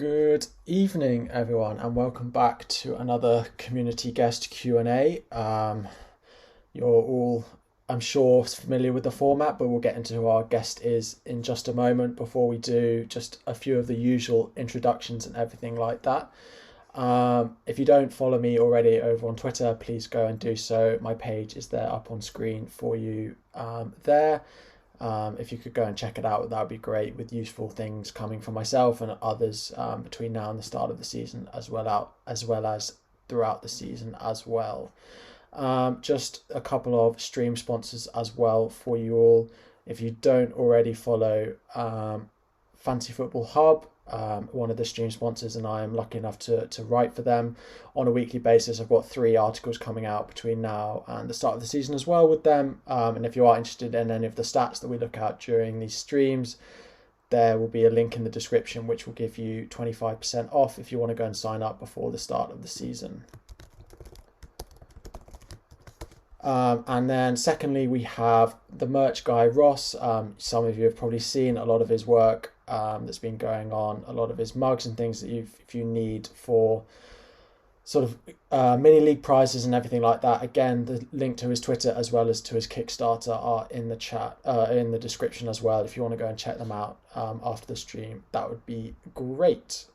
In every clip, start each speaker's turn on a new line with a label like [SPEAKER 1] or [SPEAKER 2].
[SPEAKER 1] Good evening, everyone, and welcome back to another community guest Q&A. You're all, I'm sure, familiar with the format, but we'll get into who our guest is in just a moment. Before we do, just a few of the usual introductions and everything like that. If you don't follow me already over on Twitter, please go and do so. My page is there up on screen for you there. If you could go and check it out, that would be great, with useful things coming from myself and others between now and the start of the season, as well as throughout the season as well. Just a couple of stream sponsors as well for you all. If you don't already follow Fantasy Football Hub, one of the stream sponsors, and I am lucky enough to write for them on a weekly basis. I've got 3 articles coming out between now and the start of the season as well with them. And if you are interested in any of the stats that we look at during these streams, there will be a link in the description which will give you 25% off if you want to go and sign up before the start of the season. And then secondly, we have the merch guy, Ross. Some of you have probably seen a lot of his work that's been going on, a lot of his mugs and things that if you need for sort of mini league prizes and everything like that. Again, the link to his Twitter as well as to his Kickstarter are in the chat, in the description as well. If you want to go and check them out after the stream, that would be great.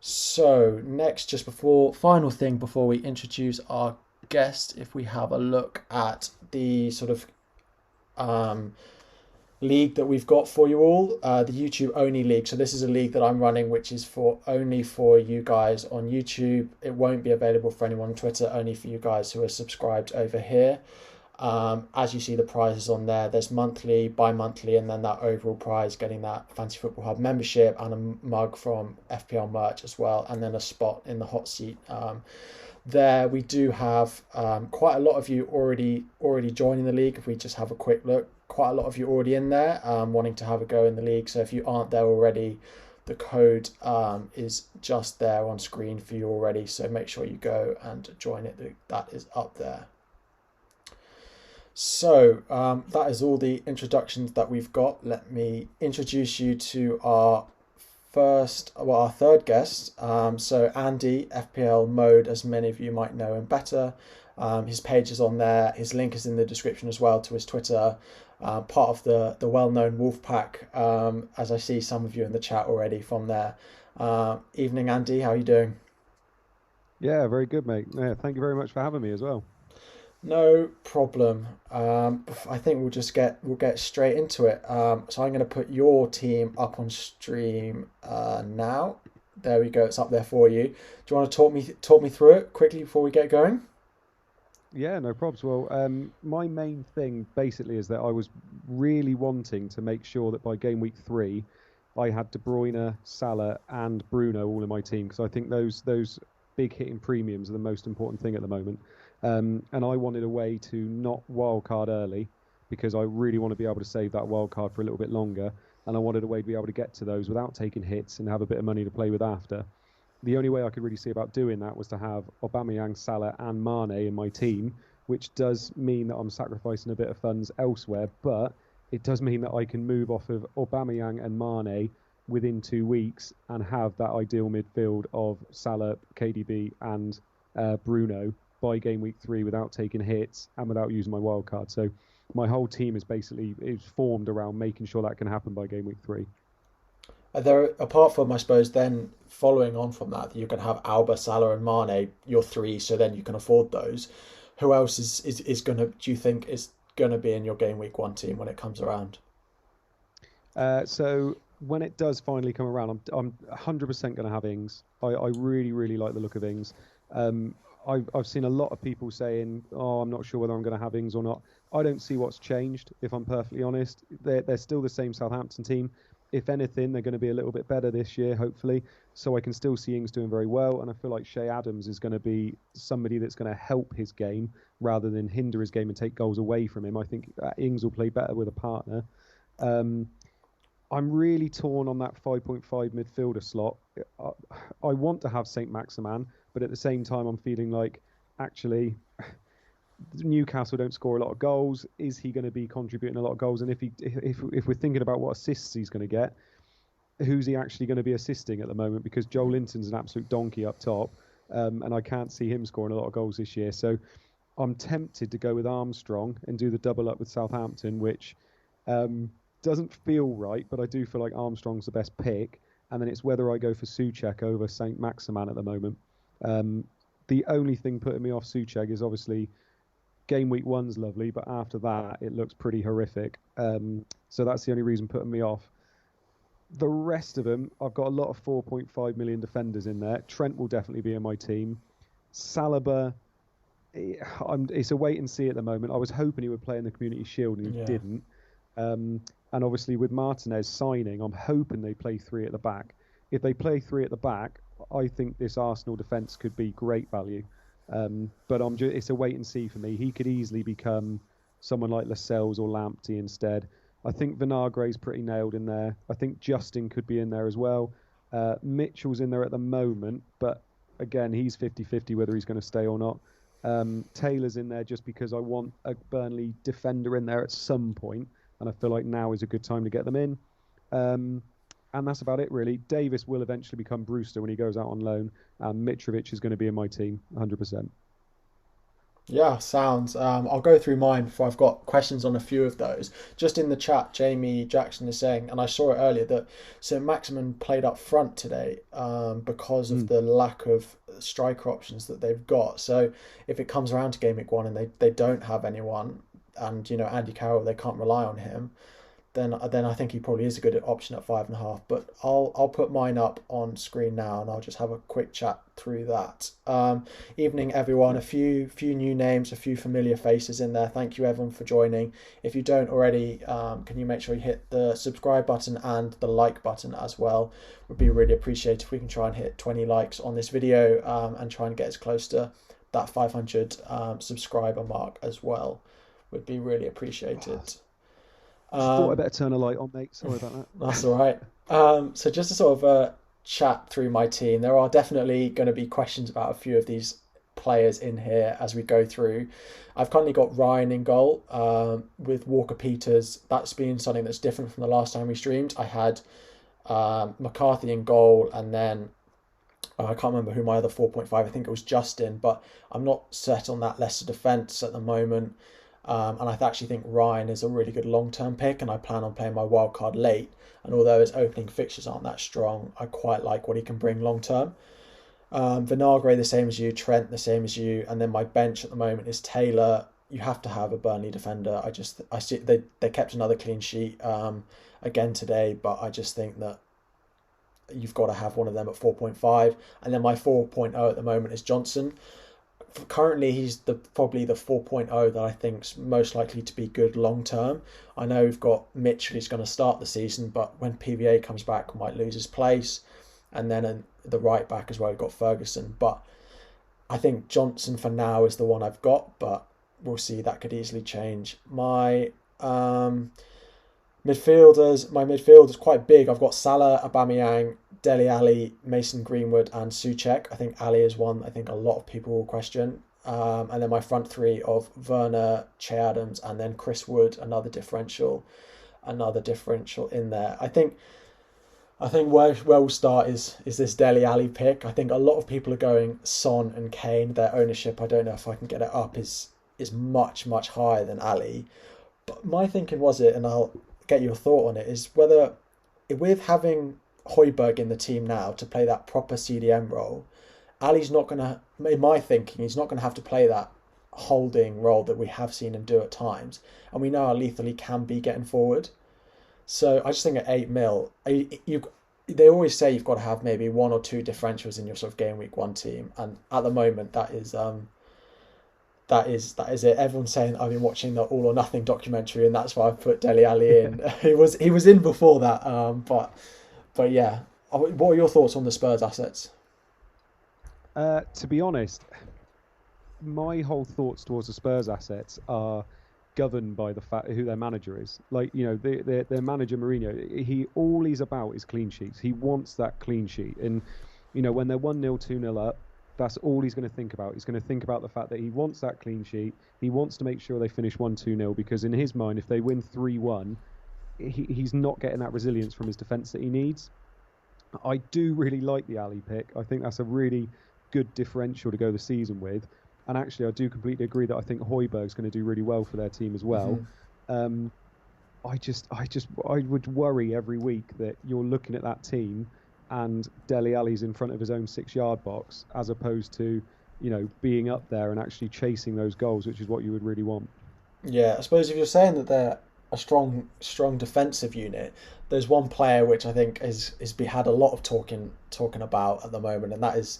[SPEAKER 1] So next, just final thing before we introduce our guest, if we have a look at the sort of league that we've got for you all, the YouTube only league. So this is a league that I'm running which is only for you guys on YouTube. It won't be available for anyone on Twitter, only for you guys who are subscribed over here. As you see, the prizes on there, there's monthly, bi-monthly, and then that overall prize, getting that Fantasy Football Hub membership and a mug from FPL merch as well, and then a spot in the hot seat. There we do have quite a lot of you already joining the league. If we just have a quick look, quite a lot of you already in there wanting to have a go in the league. So if you aren't there already, the code is just there on screen for you already, so make sure you go and join it. That is up there. So that is all the introductions that we've got. Let me introduce you to our third guest. So Andy, FPL Mode, as many of you might know him better. His page is on there. His link is in the description as well to his Twitter. Part of the well-known Wolf Pack, as I see some of you in the chat already from there. Evening, Andy. How are you doing?
[SPEAKER 2] Yeah, very good, mate. Yeah, thank you very much for having me as well.
[SPEAKER 1] No problem. I think we'll get straight into it. So I'm going to put your team up on stream now. There we go. It's up there for you. Do you want to talk me through it quickly before we get going?
[SPEAKER 2] Yeah, no probs. Well, my main thing basically is that I was really wanting to make sure that by game week 3, I had De Bruyne, Salah, and Bruno all in my team, because I think those big hitting premiums are the most important thing at the moment. And I wanted a way to not wildcard early, because I really want to be able to save that wildcard for a little bit longer. And I wanted a way to be able to get to those without taking hits and have a bit of money to play with after. The only way I could really see about doing that was to have Aubameyang, Salah and Mane in my team, which does mean that I'm sacrificing a bit of funds elsewhere, but it does mean that I can move off of Aubameyang and Mane within 2 weeks and have that ideal midfield of Salah, KDB and Bruno by game week 3 without taking hits and without using my wild card. So my whole team is formed around making sure that can happen by game week 3.
[SPEAKER 1] Are there, apart from, I suppose, then following on from that, you can have Alba, Salah, and Mane, your 3, so then you can afford those. Who else is gonna? Do you think is gonna be in your game week 1 team when it comes around?
[SPEAKER 2] So when it does finally come around, I'm 100% going to have Ings. I really, really like the look of Ings. I've seen a lot of people saying, "Oh, I'm not sure whether I'm going to have Ings or not." I don't see what's changed, if I'm perfectly honest. They're still the same Southampton team. If anything, they're going to be a little bit better this year, hopefully. So I can still see Ings doing very well, and I feel like Shea Adams is going to be somebody that's going to help his game rather than hinder his game and take goals away from him. I think Ings will play better with a partner. I'm really torn on that 5.5 midfielder slot. I want to have Saint Maximin, but at the same time, I'm feeling like, actually, Newcastle don't score a lot of goals. Is he going to be contributing a lot of goals? And if we're thinking about what assists he's going to get, who's he actually going to be assisting at the moment? Because Joel Linton's an absolute donkey up top, and I can't see him scoring a lot of goals this year. So I'm tempted to go with Armstrong and do the double up with Southampton, which doesn't feel right, but I do feel like Armstrong's the best pick. And then it's whether I go for Souček over St. Maximan at the moment. The only thing putting me off Souček is obviously game week 1's lovely, but after that it looks pretty horrific. So that's the only reason putting me off. The rest of them, I've got a lot of 4.5 million defenders in there. Trent will definitely be in my team. Saliba, it's a wait and see at the moment. I was hoping he would play in the Community Shield and he didn't. And obviously with Martinez signing, I'm hoping they play 3 at the back. If they play 3 at the back, I think this Arsenal defence could be great value. But it's a wait and see for me. He could easily become someone like Lascelles or Lamptey instead. I think Vinagre's pretty nailed in there. I think Justin could be in there as well. Mitchell's in there at the moment, but again, he's 50-50 whether he's going to stay or not. Taylor's in there just because I want a Burnley defender in there at some point, and I feel like now is a good time to get them in. And that's about it, really. Davis will eventually become Brewster when he goes out on loan, and Mitrovic is going to be in my team, 100%.
[SPEAKER 1] Yeah, sounds. I'll go through mine before I've got questions on a few of those. Just in the chat, Jamie Jackson is saying, and I saw it earlier, that St. Maximin played up front today because of the lack of striker options that they've got. So if it comes around to game week 1 and they don't have anyone, and Andy Carroll, they can't rely on him, then I think he probably is a good option at 5.5. But I'll put mine up on screen now, and I'll just have a quick chat through that. Evening, everyone. A few new names, a few familiar faces in there. Thank you, everyone, for joining. If you don't already, can you make sure you hit the subscribe button and the like button as well? Would be really appreciated if we can try and hit 20 likes on this video and try and get as close to that 500 subscriber mark as well. Would be really appreciated.
[SPEAKER 2] Thought I better turn a light on, mate. Sorry about that.
[SPEAKER 1] That's all right. So just to sort of chat through my team, there are definitely going to be questions about a few of these players in here as we go through. I've currently got Ryan in goal with Walker-Peters. That's been something that's different from the last time we streamed. I had McCarthy in goal, and then I can't remember who my other 4.5, I think it was Justin, but I'm not set on that Leicester defence at the moment. And I actually think Ryan is a really good long-term pick, and I plan on playing my wild card late. And although his opening fixtures aren't that strong, I quite like what he can bring long-term. Vinagre, the same as you. Trent, the same as you. And then my bench at the moment is Taylor. You have to have a Burnley defender. I see they kept another clean sheet again today, but I just think that you've got to have one of them at 4.5. And then my 4.0 at the moment is Johnson. Currently, he's probably the 4.0 that I think's most likely to be good long term. I know we've got Mitchell who's going to start the season, but when PVA comes back, might lose his place. And then the right back as well, we've got Ferguson. But I think Johnson for now is the one I've got, but we'll see. That could easily change. My midfield is quite big. I've got Salah, Aubameyang, Dele Alli, Mason Greenwood, and Souček. I think Ali is one I think a lot of people will question. And then my front three of Werner, Che Adams, and then Chris Wood, another differential in there. I think where we'll start is this Dele Alli pick. I think a lot of people are going Son and Kane. Their ownership, I don't know if I can get it up, is much, much higher than Ali. But my thinking was and I'll get your thought on it, is whether with having Højbjerg in the team now to play that proper CDM role, Ali's not going to, in my thinking, he's not going to have to play that holding role that we have seen him do at times. And we know how lethal he can be getting forward. So I just think at 8 mil, they always say you've got to have maybe 1 or 2 differentials in your sort of game week 1 team. And at the moment, that is it. Everyone's saying I've been watching the All or Nothing documentary, and that's why I put Dele Alli in. he was in before that, but yeah. What are your thoughts on the Spurs assets?
[SPEAKER 2] To be honest, my whole thoughts towards the Spurs assets are governed by the fact who their manager is. Like, their manager Mourinho, all he's about is clean sheets. He wants that clean sheet, and when they're 1-0, 2-0 up, that's all he's going to think about. He's going to think about the fact that he wants that clean sheet. He wants to make sure they finish 1-2-0, because in his mind, if they win 3-1, he's not getting that resilience from his defence that he needs. I do really like the Ali pick. I think that's a really good differential to go the season with. And actually, I do completely agree that I think Højbjerg's going to do really well for their team as well.
[SPEAKER 1] Hmm.
[SPEAKER 2] Um, I would worry every week that you're looking at that team and Dele Alli's in front of his own 6 yard box as opposed to, being up there and actually chasing those goals, which is what you would really want.
[SPEAKER 1] Yeah, I suppose if you're saying that they're a strong defensive unit, there's one player which I think is be had a lot of talking about at the moment, and that is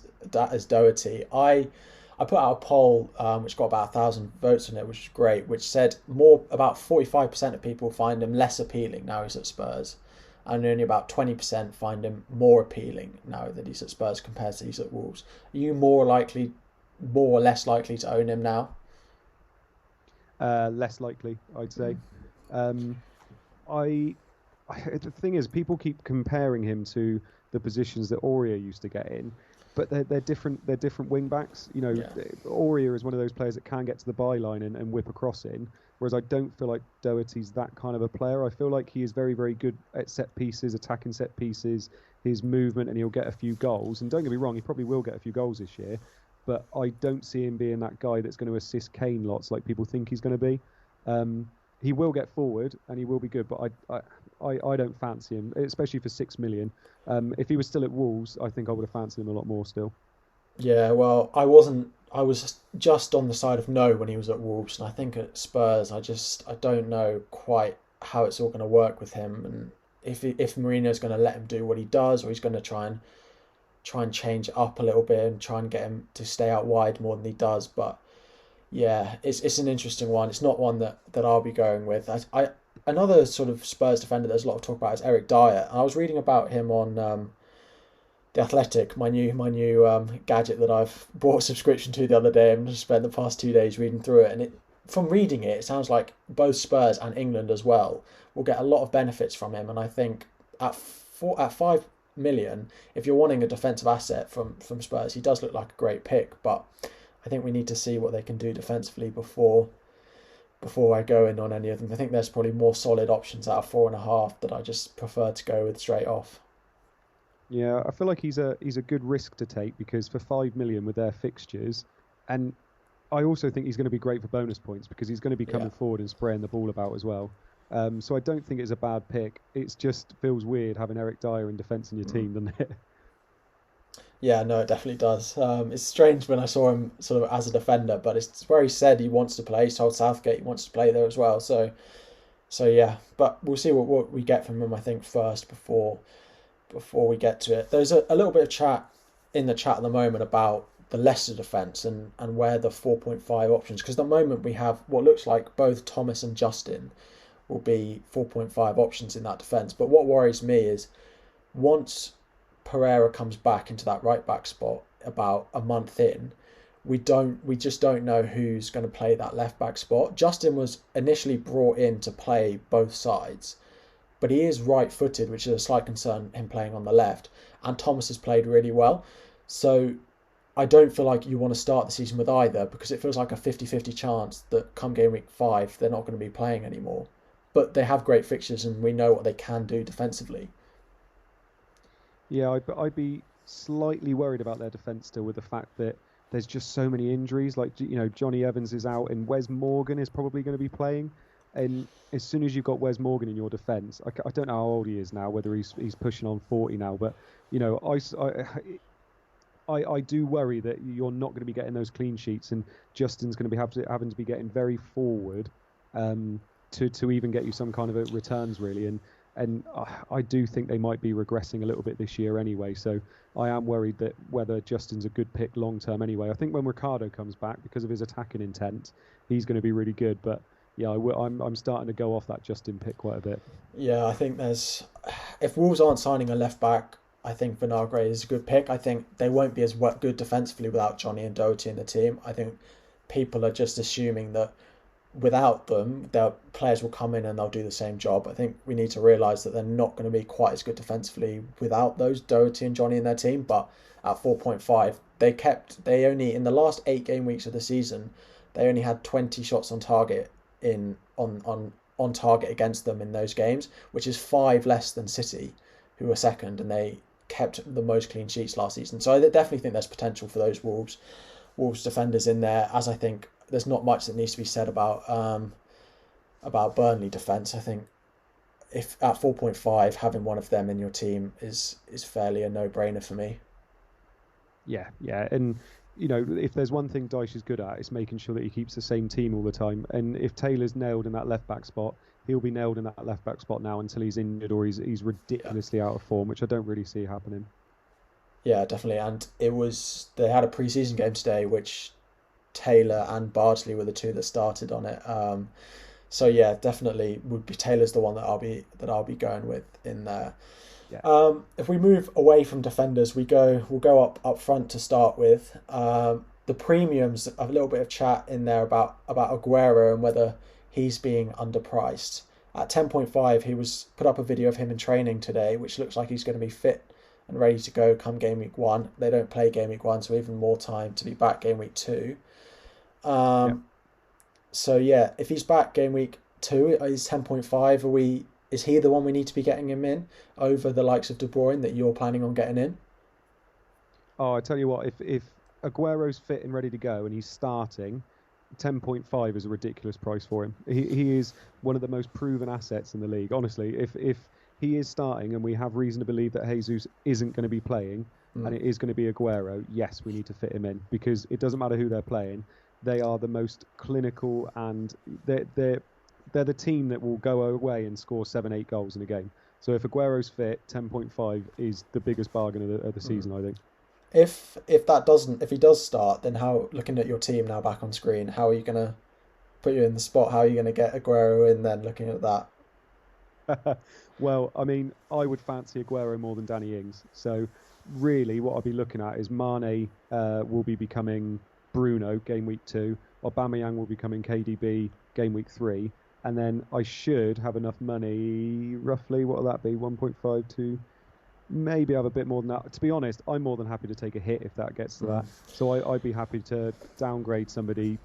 [SPEAKER 1] Doherty. I put out a poll which got about 1,000 votes on it, which is great, which said more about 45% of people find him less appealing now he's at Spurs, and only about 20% find him more appealing now that he's at Spurs compared to he's at Wolves. Are you more or less likely to own him now?
[SPEAKER 2] Less likely, I'd say. Um, I, the thing is, people keep comparing him to the positions that Aurier used to get in, but they're different. They're different wing backs.
[SPEAKER 1] Yeah.
[SPEAKER 2] Aurier is one of those players that can get to the byline and whip a cross in, whereas I don't feel like Doherty's that kind of a player. I feel like he is very, very good at set pieces, attacking set pieces, his movement, and he'll get a few goals. And don't get me wrong, he probably will get a few goals this year, but I don't see him being that guy that's going to assist Kane lots like people think he's going to be. Um, he will get forward and he will be good, but I don't fancy him, especially for 6 million. If he was still at Wolves, I think I would have fancied him a lot more still.
[SPEAKER 1] Yeah, well, I wasn't. I was just on the side of no when he was at Wolves, and I think at Spurs, I don't know quite how it's all going to work with him, and if Mourinho's going to let him do what he does, or he's going to try and change it up a little bit and try and get him to stay out wide more than he does. But yeah, it's an interesting one. It's not one that I'll be going with. I another sort of Spurs defender there's a lot of talk about is Eric Dyer. I was reading about him on the Athletic, my new gadget that I've bought a subscription to the other day, and just spent the past 2 days reading through it. And from reading it, it sounds like both Spurs and England as well will get a lot of benefits from him. And I think at 5 million, if you're wanting a defensive asset from Spurs, he does look like a great pick. But I think we need to see what they can do defensively before I go in on any of them. I think there's probably more solid options out of 4.5 that I just prefer to go with straight off.
[SPEAKER 2] Yeah, I feel like he's a good risk to take because for 5 million with their fixtures, and I also think he's going to be great for bonus points because he's going to be
[SPEAKER 1] Yeah.
[SPEAKER 2] coming forward and spraying the ball about as well. So I don't think it's a bad pick. It just feels weird having Eric Dyer in defence in your
[SPEAKER 1] Mm.
[SPEAKER 2] team, doesn't it?
[SPEAKER 1] Yeah, no, it definitely does. It's strange when I saw him sort of as a defender, but it's where he said he wants to play. He told Southgate he wants to play there as well. So yeah, but we'll see what we get from him. I think first before we get to it. There's a little bit of chat in the chat at the moment about the Leicester defence and where the 4.5 options, because at the moment we have what looks like both Thomas and Justin will be 4.5 options in that defence. But what worries me is once Pereira comes back into that right back spot about a month in, we just don't know who's going to play that left back spot. Justin was initially brought in to play both sides, but he is right footed, which is a slight concern, him playing on the left. And Thomas has played really well. So I don't feel like you want to start the season with either because it feels like a 50-50 chance that come game week 5, they're not going to be playing anymore. But they have great fixtures and we know what they can do defensively.
[SPEAKER 2] Yeah, I'd be slightly worried about their defence still with the fact that there's just so many injuries. Like, Johnny Evans is out and Wes Morgan is probably going to be playing. And as soon as you've got Wes Morgan in your defence, I don't know how old he is now, whether he's pushing on 40 now, but, I do worry that you're not going to be getting those clean sheets and Justin's going to be having to be getting very forward to even get you some kind of a returns, really. And I do think they might be regressing a little bit this year anyway. So I am worried that whether Justin's a good pick long term anyway. I think when Ricardo comes back, because of his attacking intent, he's going to be really good. But yeah, I'm starting to go off that Justin pick quite a bit.
[SPEAKER 1] Yeah, I think if Wolves aren't signing a left back, I think Vinagre is a good pick. I think they won't be as good defensively without Johnny and Doherty in the team. I think people are just assuming that without them, their players will come in and they'll do the same job. I think we need to realise that they're not going to be quite as good defensively without those Doherty and Johnny in their team. But at 4.5, they only in the last 8 game weeks of the season, they only had 20 shots on target in on target against them in those games, which is 5 less than City, who are second, and kept the most clean sheets last season. So I definitely think there's potential for those Wolves defenders in there. As I think there's not much that needs to be said about Burnley defence. I think if at 4.5 having one of them in your team is fairly a no-brainer for me.
[SPEAKER 2] Yeah, and if there's one thing Dyche is good at, it's making sure that he keeps the same team all the time. And if Taylor's nailed in that left back spot, he'll be nailed in that left back spot now until he's injured or he's ridiculously out of form, which I don't really see happening.
[SPEAKER 1] Yeah, definitely. And they had a pre-season game today, which Taylor and Bardsley were the two that started on it. So yeah, definitely would be Taylor's the one that I'll be going with in there.
[SPEAKER 2] Yeah.
[SPEAKER 1] If we move away from defenders, we'll go up front to start with. The premiums, a little bit of chat in there about Aguero and whether he's being underpriced. At 10.5, he was put up a video of him in training today, which looks like he's going to be fit and ready to go come game week 1. They don't play game week 1, so even more time to be back game week 2. So yeah, if he's back game week 2, he's 10.5. Is he the one we need to be getting him in over the likes of De Bruyne that you're planning on getting in?
[SPEAKER 2] Oh, I tell you what, if Aguero's fit and ready to go and he's starting, 10.5 is a ridiculous price for him. He is one of the most proven assets in the league. Honestly, if he is starting and we have reason to believe that Jesus isn't going to be playing and it is going to be Aguero, yes, we need to fit him in because it doesn't matter who they're playing. They are the most clinical and they're the team that will go away and score 7-8 goals in a game. So if Aguero's fit, 10.5 is the biggest bargain of the season, I think.
[SPEAKER 1] If he does start, then how, looking at your team now back on screen, how are you going to put you in the spot? How are you going to get Aguero in then, looking at that?
[SPEAKER 2] Well, I mean, I would fancy Aguero more than Danny Ings. So really what I'll be looking at is Mane will be becoming Bruno game week 2. Aubameyang will be becoming KDB game week 3. And then I should have enough money, roughly, what will that be, 1.5 to maybe have a bit more than that. To be honest, I'm more than happy to take a hit if that gets to that. So I'd be happy to downgrade somebody,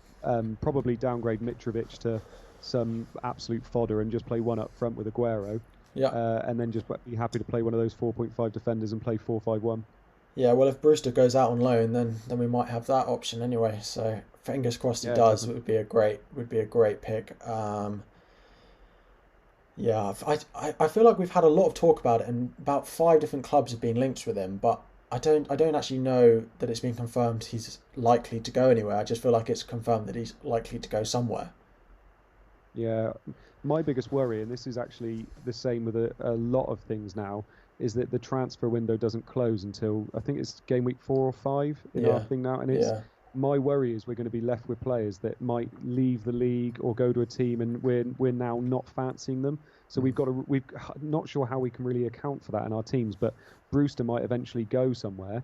[SPEAKER 2] probably downgrade Mitrovic to some absolute fodder and just play one up front with Aguero.
[SPEAKER 1] Yeah.
[SPEAKER 2] And then just be happy to play one of those 4.5 defenders and play 4-5-1.
[SPEAKER 1] Yeah, well, if Brewster goes out on loan, then we might have that option anyway. So fingers crossed he does. Definitely. It would be a great pick. Yeah, I feel like we've had a lot of talk about it, and about 5 different clubs have been linked with him, but I don't actually know that it's been confirmed he's likely to go anywhere. I just feel like it's confirmed that he's likely to go somewhere.
[SPEAKER 2] Yeah, my biggest worry, and this is actually the same with a lot of things now, is that the transfer window doesn't close until I think it's game week 4 or 5 in our thing now, and it's my worry is we're going to be left with players that might leave the league or go to a team, and we're now not fancying them. So we're not sure how we can really account for that in our teams, but Brewster might eventually go somewhere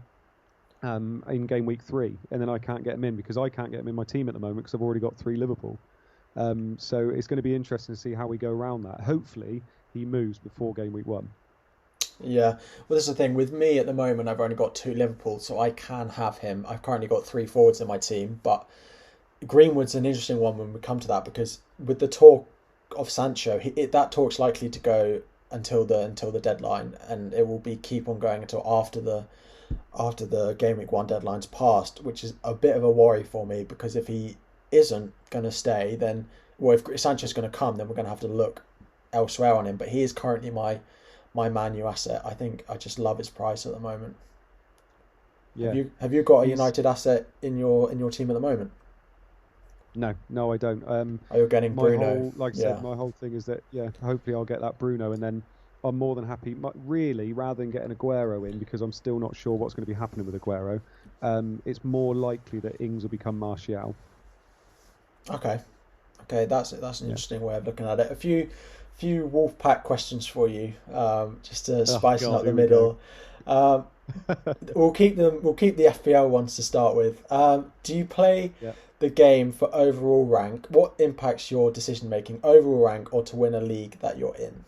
[SPEAKER 2] in game week 3, and then I can't get him in because I can't get him in my team at the moment because I've already got 3 Liverpool. So it's going to be interesting to see how we go around that. Hopefully he moves before game week 1.
[SPEAKER 1] Yeah, well, this is the thing. With me at the moment, I've only got 2 Liverpool, so I can have him. I've currently got 3 forwards in my team, but Greenwood's an interesting one when we come to that, because with the talk of Sancho, that talk's likely to go until the deadline, and it will keep on going until after the game week 1 deadline's passed, which is a bit of a worry for me, because if he isn't going to stay, then, well, if Sancho's going to come, then we're going to have to look elsewhere on him. But he is currently my Man U asset. I think I just love his price at the moment. Yeah. Have you got a United asset in your team at the moment?
[SPEAKER 2] No, I don't.
[SPEAKER 1] You're getting Bruno.
[SPEAKER 2] Like I said, my whole thing is that hopefully I'll get that Bruno, and then I'm more than happy. Really, rather than getting Aguero in, because I'm still not sure what's going to be happening with Aguero, it's more likely that Ings will become Martial.
[SPEAKER 1] Okay, that's an interesting way of looking at it. A few Wolfpack questions for you, just to spice up the middle. We'll keep the FPL ones to start with. Do you play the game for overall rank? What impacts your decision making, overall rank or to win a league that you're in?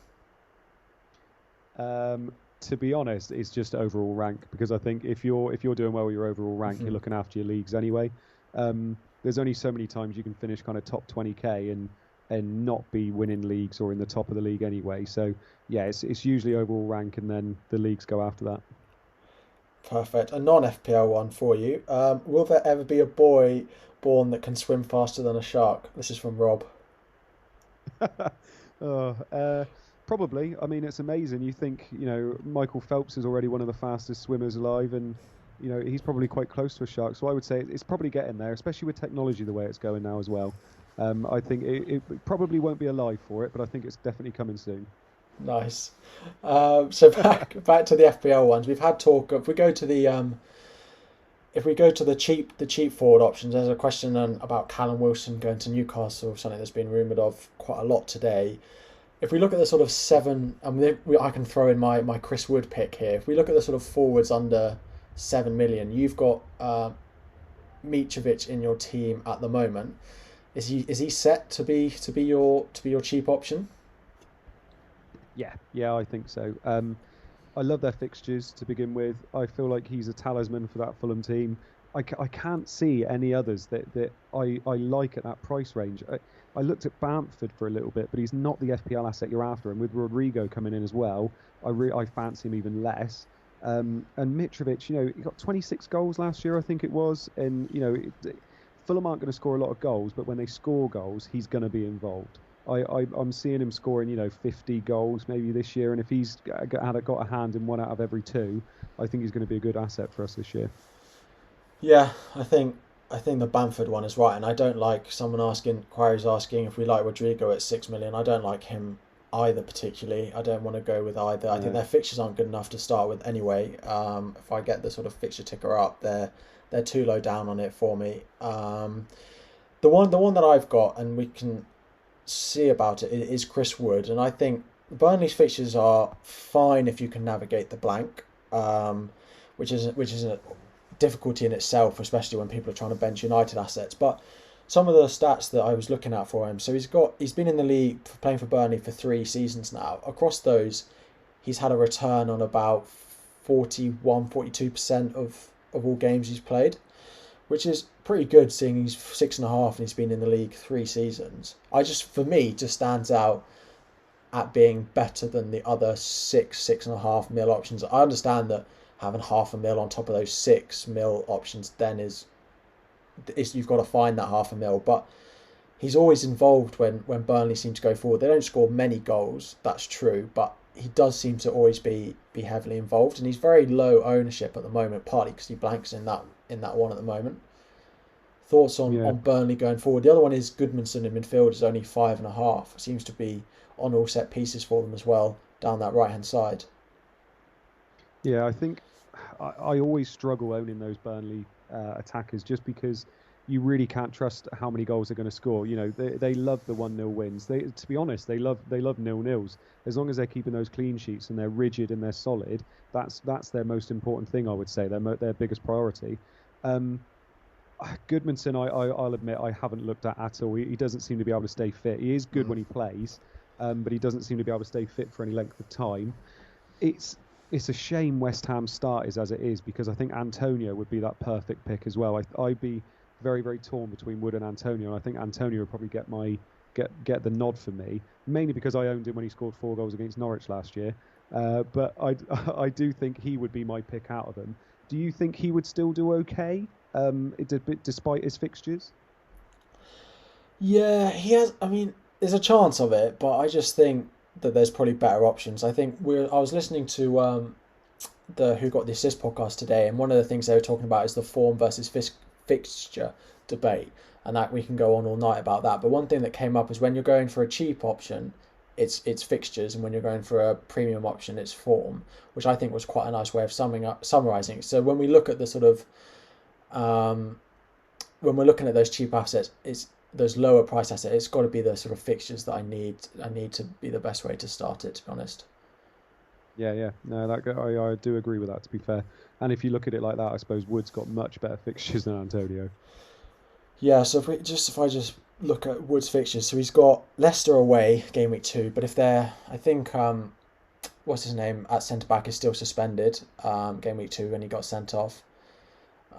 [SPEAKER 2] To be honest, it's just overall rank, because I think if you're doing well with your overall rank, you're looking after your leagues anyway. There's only so many times you can finish kind of top 20k and not be winning leagues or in the top of the league anyway. So yeah, it's usually overall rank, and then the leagues go after that.
[SPEAKER 1] Perfect. A non-FPL one for you. Will there ever be a boy born that can swim faster than a shark? This is from Rob.
[SPEAKER 2] Oh, probably. I mean, it's amazing. You think, Michael Phelps is already one of the fastest swimmers alive, and he's probably quite close to a shark. So I would say it's probably getting there, especially with technology the way it's going now as well. I think it probably won't be alive for it, but I think it's definitely coming soon.
[SPEAKER 1] Nice. So back to the FPL ones. We've had talk. If we go to the cheap forward options, there's a question about Callum Wilson going to Newcastle, something that's been rumoured of quite a lot today. If we look at the sort of seven, I can throw in my Chris Wood pick here. If we look at the sort of forwards under 7 million, you've got Mitrovic in your team at the moment. Is he set to be your cheap option?
[SPEAKER 2] Yeah, I think so. I love their fixtures to begin with. I feel like he's a talisman for that Fulham team. I can't see any others that I like at that price range. I looked at Bamford for a little bit, but he's not the FPL asset you're after. And with Rodrigo coming in as well, I fancy him even less. And Mitrovic, he got 26 goals last year, I think it was. And, Fulham aren't going to score a lot of goals, but when they score goals, he's going to be involved. I'm seeing him scoring, 50 goals maybe this year, and if he's got a hand in one out of every two, I think he's going to be a good asset for us this year.
[SPEAKER 1] Yeah, I think the Bamford one is right, and I don't like queries asking if we like Rodrigo at 6 million. I don't like him either particularly. I don't want to go with either. I think
[SPEAKER 2] Yeah,
[SPEAKER 1] their fixtures aren't good enough to start with anyway. If I get the sort of fixture ticker up, they're too low down on it for me. The one that I've got, and we can see about it, is Chris Wood, and I think Burnley's fixtures are fine if you can navigate the blank, which is a difficulty in itself, especially when people are trying to bench United assets. But some of the stats that I was looking at for him, so he's been in the league playing for Burnley for 3 seasons now. Across those, he's had a return on about 41, 42% of all games he's played, which is pretty good seeing he's 6.5 and he's been in the league 3 seasons. For me, just stands out at being better than the other 6.5 mil options. I understand that having half a mil on top of those 6 mil options then is you've got to find that half a mil, but he's always involved when Burnley seem to go forward. They don't score many goals, that's true, but he does seem to always be heavily involved, and he's very low ownership at the moment, partly because he blanks in that one at the moment. Thoughts
[SPEAKER 2] yeah.
[SPEAKER 1] on Burnley going forward? The other one is Goodmanson in midfield is only 5.5. Seems to be on all set pieces for them as well down that right hand side.
[SPEAKER 2] Yeah, I think I always struggle owning those Burnley attackers just because you really can't trust how many goals they're going to score. They love the 1-0 wins. To be honest, they love 0-0s. As long as they're keeping those clean sheets and they're rigid and they're solid, that's their most important thing. I would say their biggest priority. Um, Goodmanson, I'll admit I haven't looked at all. He doesn't seem to be able to stay fit. He is good when he plays, but he doesn't seem to be able to stay fit for any length of time. It's it's a shame West Ham start is as it is, because I think Antonio would be that perfect pick as well. I'd be very, very torn between Wood and Antonio, and I think Antonio would probably get the nod for me, mainly because I owned him when he scored 4 goals against Norwich last year. But I do think he would be my pick out of them. Do you think he would still do okay, despite his fixtures?
[SPEAKER 1] Yeah, he has. I mean, there's a chance of it, but I just think that there's probably better options. I was listening to the Who Got the Assist podcast today, and one of the things they were talking about is the form versus fixture debate, and that we can go on all night about that. But one thing that came up is when you're going for a cheap option, it's fixtures, and when you're going for a premium option, it's form, which I think was quite a nice way of summarizing it. So when we look at the sort of when we're looking at those cheap assets, it's those lower price assets. It's got to be the sort of fixtures that I need. I need to be the best way to start it. To be honest.
[SPEAKER 2] Yeah, yeah. No, I do agree with that, to be fair. And if you look at it like that, I suppose Wood's got much better fixtures than Antonio.
[SPEAKER 1] Yeah. So if I just look at Wood's fixtures, so he's got Leicester away game week 2, but if they're, I think what's his name at centre back is still suspended game week 2 when he got sent off.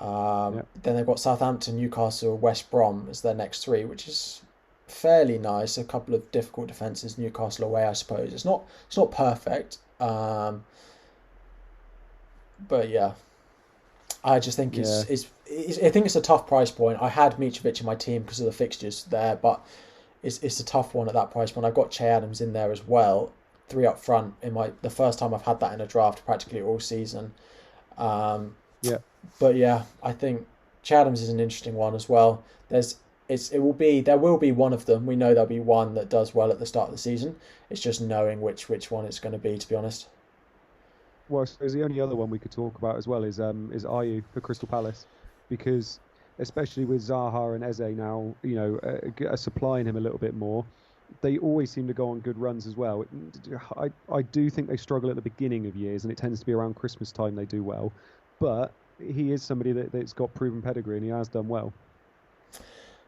[SPEAKER 2] Yeah.
[SPEAKER 1] Then they've got Southampton, Newcastle, West Brom as their next 3, which is fairly nice. A couple of difficult defences. Newcastle away, I suppose. It's not perfect, but yeah. I just think I think it's a tough price point. I had Mitrovic in my team because of the fixtures there, but it's a tough one at that price point. I've got Che Adams in there as well, 3 up front in the first time I've had that in a draft practically all season.
[SPEAKER 2] Yeah.
[SPEAKER 1] But yeah, I think Che Adams is an interesting one as well. There will be one of them. We know there'll be one that does well at the start of the season. It's just knowing which one it's going to be, to be honest.
[SPEAKER 2] Well, I suppose the only other one we could talk about as well is Ayew for Crystal Palace, because especially with Zaha and Eze now, supplying him a little bit more, they always seem to go on good runs as well. I do think they struggle at the beginning of years, and it tends to be around Christmas time they do well. But he is somebody that's got proven pedigree, and he has done well.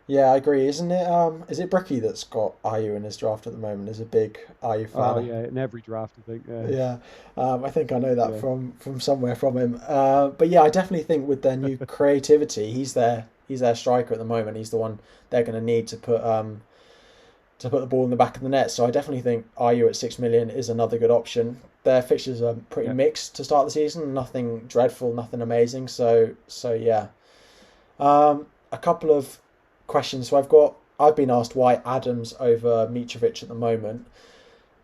[SPEAKER 1] Yeah, I agree. Isn't it? Is it Bricky that's got Ayew in his draft at the moment? Is a big Ayew fan.
[SPEAKER 2] Oh yeah, in every draft, I think.
[SPEAKER 1] Yeah, I think I know that
[SPEAKER 2] Yeah.
[SPEAKER 1] from somewhere from him. But yeah, I definitely think with their new creativity, he's their striker at the moment. He's the one they're going to need to put the ball in the back of the net. So I definitely think Ayew at 6 million is another good option. Their fixtures are pretty mixed to start the season. Nothing dreadful, nothing amazing. So yeah. A couple of questions. So I've been asked why Adams over Mitrovic at the moment.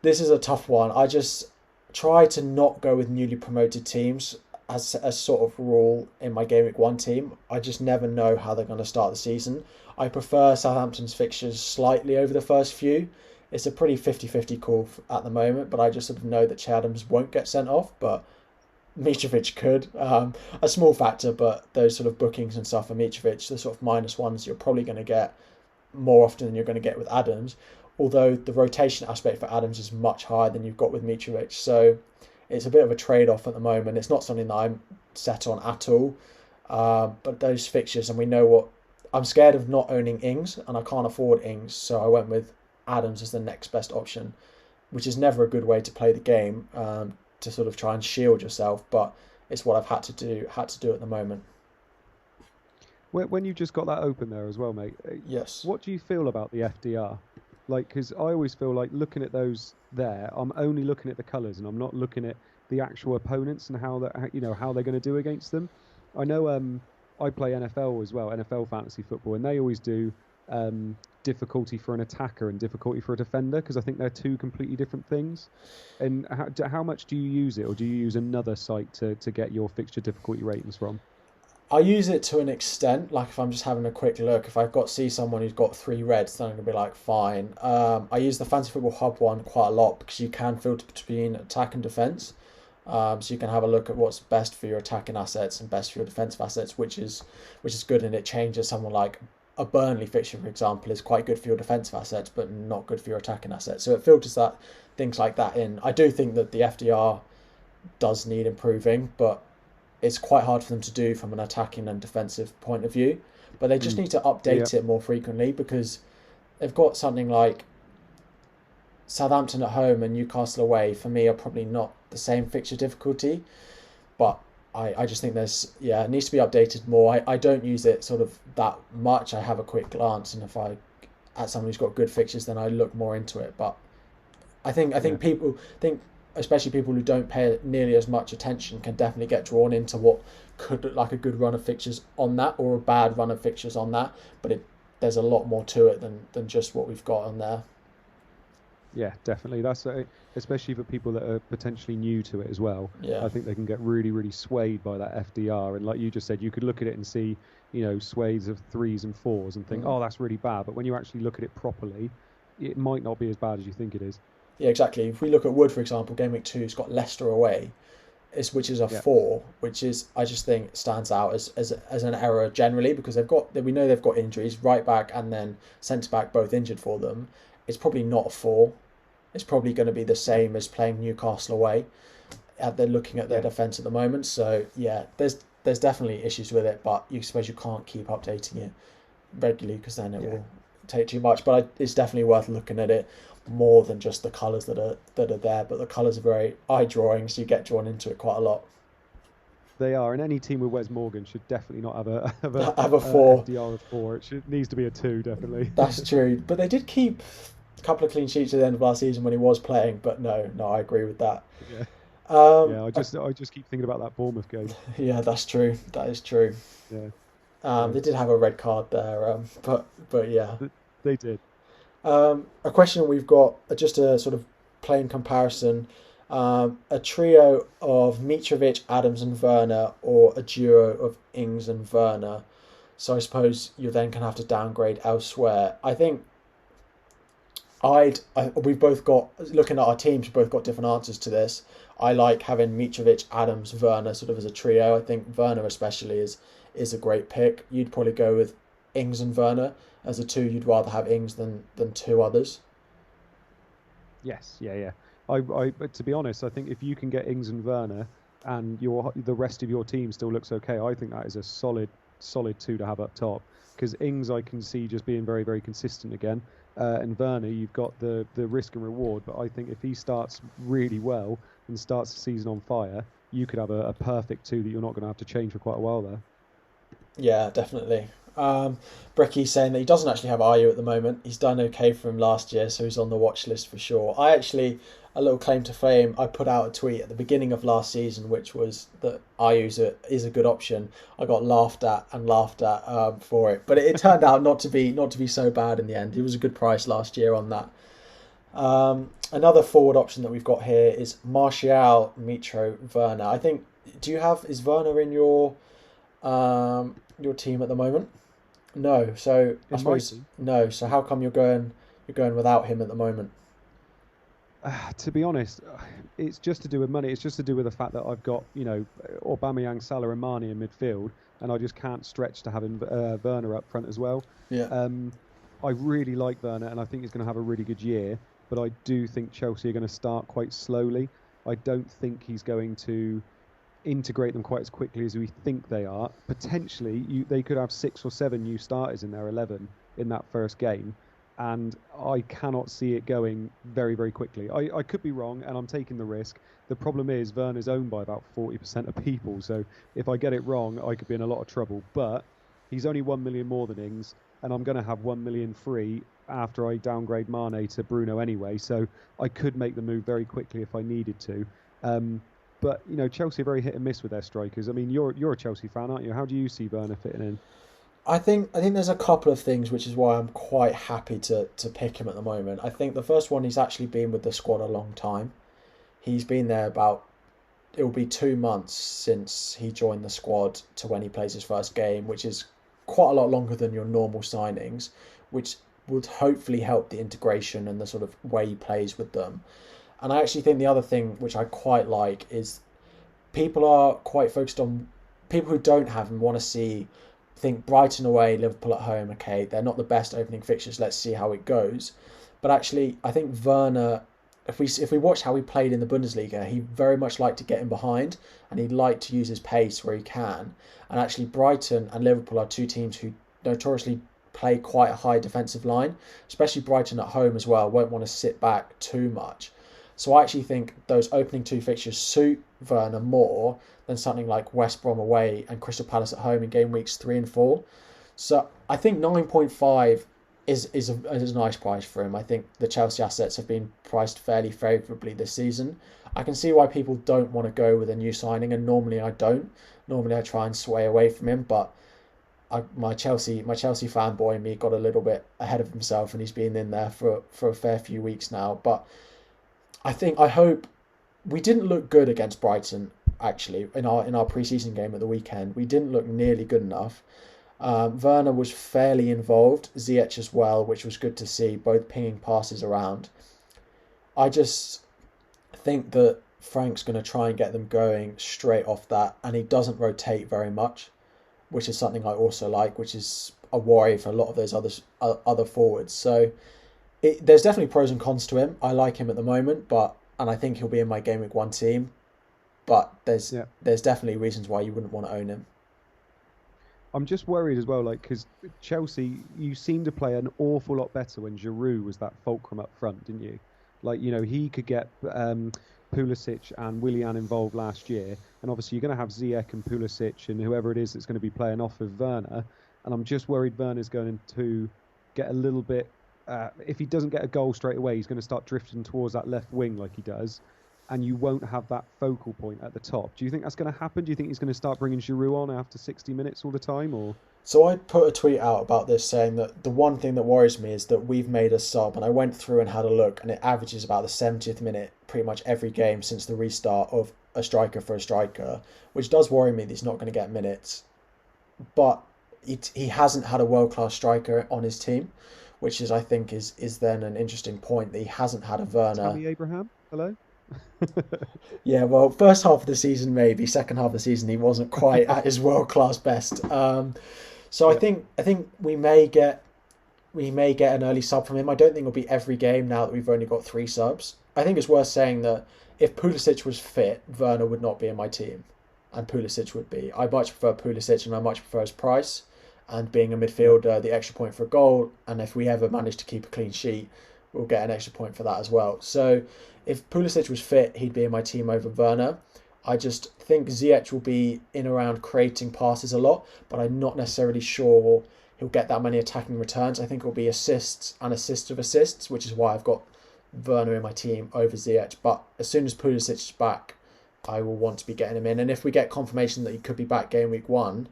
[SPEAKER 1] This is a tough one. I just try to not go with newly promoted teams as a sort of rule in my Game Week 1 team. I just never know how they're going to start the season. I prefer Southampton's fixtures slightly over the first few. It's a pretty 50-50 call at the moment, but I just sort of know that Che Adams won't get sent off, but Mitrovic could. A small factor, but those sort of bookings and stuff for Mitrovic, the sort of -1s you're probably going to get more often than you're going to get with Adams, although the rotation aspect for Adams is much higher than you've got with Mitrovic. So it's a bit of a trade-off at the moment. It's not something that I'm set on at all. But those fixtures, and we know what... I'm scared of not owning Ings, and I can't afford Ings, so I went with Adams as the next best option, which is never a good way to play the game, to sort of try and shield yourself, but it's what I've had to do at the moment.
[SPEAKER 2] When you just got that open there as well, mate.
[SPEAKER 1] Yes.
[SPEAKER 2] What do you feel about the FDR? Like, because I always feel like looking at those there, I'm only looking at the colours, and I'm not looking at the actual opponents and how they're going to do against them. I know I play NFL as well, NFL fantasy football, and they always do difficulty for an attacker and difficulty for a defender, because I think they're two completely different things. And how much do you use it, or do you use another site to get your fixture difficulty ratings from?
[SPEAKER 1] I use it to an extent. Like if I'm just having a quick look, if I've see someone who's got 3 reds, then I'm gonna be like, fine. I use the Fantasy Football Hub one quite a lot because you can filter between attack and defense. So you can have a look at what's best for your attacking assets and best for your defensive assets, which is good, and it changes. Someone like a Burnley fixture, for example, is quite good for your defensive assets, but not good for your attacking assets. So it filters things like that in. I do think that the FDR does need improving, but it's quite hard for them to do from an attacking and defensive point of view. But they just need to update it more frequently, because they've got something like Southampton at home and Newcastle away, for me, are probably not the same fixture difficulty. But I just think it needs to be updated more. I don't use it sort of that much. I have a quick glance, and if I at someone who's got good fixtures, then I look more into it. But I think people think, especially people who don't pay nearly as much attention, can definitely get drawn into what could look like a good run of fixtures on that, or a bad run of fixtures on that. But there's a lot more to it than just what we've got on there.
[SPEAKER 2] Yeah, definitely. That's especially for people that are potentially new to it as well.
[SPEAKER 1] Yeah.
[SPEAKER 2] I think they can get really, really swayed by that FDR. And like you just said, you could look at it and see, swathes of 3s and 4s and think, oh, that's really bad. But when you actually look at it properly, it might not be as bad as you think it is.
[SPEAKER 1] Yeah, exactly. If we look at Wood, for example, Game Week 2's got Leicester away, which is a 4, which is, I just think, stands out as an error generally, because we know they've got injuries, right back and then centre back both injured for them. It's probably not a 4. It's probably going to be the same as playing Newcastle away. They're looking at their defence at the moment, so yeah, there's definitely issues with it, but you suppose you can't keep updating it regularly, because then it will take too much. But it's definitely worth looking at it more than just the colours that are there. But the colours are very eye-drawing, so you get drawn into it quite a lot.
[SPEAKER 2] They are, and any team with Wes Morgan should definitely not have a
[SPEAKER 1] 4.
[SPEAKER 2] FDR of 4. It needs to be a 2, definitely.
[SPEAKER 1] That's true, but they did keep a couple of clean sheets at the end of last season when he was playing. But no, I agree with that.
[SPEAKER 2] Yeah. Yeah, I just keep thinking about that Bournemouth game.
[SPEAKER 1] Yeah, that's true. That is true.
[SPEAKER 2] Yeah, yeah,
[SPEAKER 1] They did have a red card there, but yeah.
[SPEAKER 2] they did.
[SPEAKER 1] A question we've got, just a sort of plain comparison: a trio of Mitrovic, Adams, and Werner, or a duo of Ings and Werner. So I suppose you then can have to downgrade elsewhere. I think we've both got, looking at our teams, we've both got different answers to this. I like having Mitrovic, Adams, Werner sort of as a trio. I think Werner especially is a great pick. You'd probably go with Ings and Werner as a two. You'd rather have Ings than two others.
[SPEAKER 2] Yes, yeah, yeah. But to be honest, I think if you can get Ings and Werner, and the rest of your team still looks okay, I think that is a solid two to have up top. Because Ings, I can see just being very, very consistent again, and Werner, you've got the risk and reward. But I think if he starts really well and starts the season on fire, you could have a perfect two that you're not going to have to change for quite a while there.
[SPEAKER 1] Yeah, definitely. Brecky's saying that he doesn't actually have Ayu at the moment. He's done okay for him last year, so he's on the watch list for sure. I actually, a little claim to fame, I put out a tweet at the beginning of last season, which was that Ayu is a good option. I got laughed at for it, but it turned out not to be so bad in the end. It was a good price last year on that. Another forward option that we've got here is Martial, Mitro, Werner. I think. Is Werner in your team at the moment? No, so I suppose no. So how come you're going without him at the moment?
[SPEAKER 2] To be honest, it's just to do with money. It's just to do with the fact that I've got, Aubameyang, Salah, and Mane in midfield, and I just can't stretch to having Werner up front as well.
[SPEAKER 1] Yeah.
[SPEAKER 2] I really like Werner, and I think he's going to have a really good year. But I do think Chelsea are going to start quite slowly. I don't think he's going to integrate them quite as quickly as we think they are. Potentially, they could have 6 or 7 new starters in their 11 in that first game, and I cannot see it going very, very quickly. I could be wrong, and I'm taking the risk. The problem is Werner's owned by about 40% of people, so if I get it wrong, I could be in a lot of trouble. But he's only 1 million more than Ings, and I'm going to have 1 million free after I downgrade Mane to Bruno anyway, so I could make the move very quickly if I needed to. But Chelsea are very hit and miss with their strikers. I mean, you're a Chelsea fan, aren't you? How do you see Werner fitting in?
[SPEAKER 1] I think there's a couple of things, which is why I'm quite happy to pick him at the moment. I think the first one, he's actually been with the squad a long time. He's been there it will be 2 months since he joined the squad to when he plays his first game, which is quite a lot longer than your normal signings, which would hopefully help the integration and the sort of way he plays with them. And I actually think the other thing which I quite like is people are quite focused on people who don't have him think Brighton away, Liverpool at home. Okay, they're not the best opening fixtures. Let's see how it goes. But actually, I think Werner, if we watch how he played in the Bundesliga, he very much liked to get in behind and he'd like to use his pace where he can. And actually, Brighton and Liverpool are two teams who notoriously play quite a high defensive line, especially Brighton at home as well. Won't want to sit back too much. So I actually think those opening two fixtures suit Werner more than something like West Brom away and Crystal Palace at home in game weeks 3 and 4. So I think 9.5 is a nice price for him. I think the Chelsea assets have been priced fairly favourably this season. I can see why people don't want to go with a new signing, and normally I don't. Normally I try and sway away from him, but my Chelsea fanboy in me got a little bit ahead of himself, and he's been in there for a fair few weeks now. But I hope we didn't look good against Brighton actually in our pre-season game at the weekend. We didn't look nearly good enough. Werner was fairly involved, Ziyech as well, which was good to see, both pinging passes around. I just think that Frank's going to try and get them going straight off that, and he doesn't rotate very much, which is something I also like, which is a worry for a lot of those other forwards. So there's definitely pros and cons to him. I like him at the moment, and I think he'll be in my game week 1 team. But there's definitely reasons why you wouldn't want to own him.
[SPEAKER 2] I'm just worried as well, because Chelsea, you seem to play an awful lot better when Giroud was that fulcrum up front, didn't you? He could get Pulisic and Willian involved last year, and obviously you're going to have Ziyech and Pulisic and whoever it is that's going to be playing off of Werner, and I'm just worried Werner's going to get a little bit. If he doesn't get a goal straight away, he's going to start drifting towards that left wing like he does. and you won't have that focal point at the top. Do you think that's going to happen? Do you think he's going to start bringing Giroud on after 60 minutes all the time, or?
[SPEAKER 1] So I put a tweet out about this saying that the one thing that worries me is that we've made a sub, and I went through and had a look, and it averages about the 70th minute pretty much every game since the restart of a striker for a striker, which does worry me that he's not going to get minutes. But he hasn't had a world-class striker on his team, which is, I think, is then an interesting point that he hasn't had a Werner.
[SPEAKER 2] Tammy Abraham, hello?
[SPEAKER 1] Yeah, well, first half of the season maybe, second half of the season he wasn't quite at his world-class best. So I think we may get an early sub from him. I don't think it'll be every game now that we've only got 3 subs. I think it's worth saying that if Pulisic was fit, Werner would not be in my team, and Pulisic would be. I much prefer Pulisic, and I much prefer his price. And being a midfielder, the extra point for a goal, and if we ever manage to keep a clean sheet, we'll get an extra point for that as well. So if Pulisic was fit, he'd be in my team over Werner. I just think Ziyech will be in around creating passes a lot, but I'm not necessarily sure he'll get that many attacking returns. I think it'll be assists and assists of assists, which is why I've got Werner in my team over Ziyech. But as soon as Pulisic is back, I will want to be getting him in. And if we get confirmation that he could be back game week 1,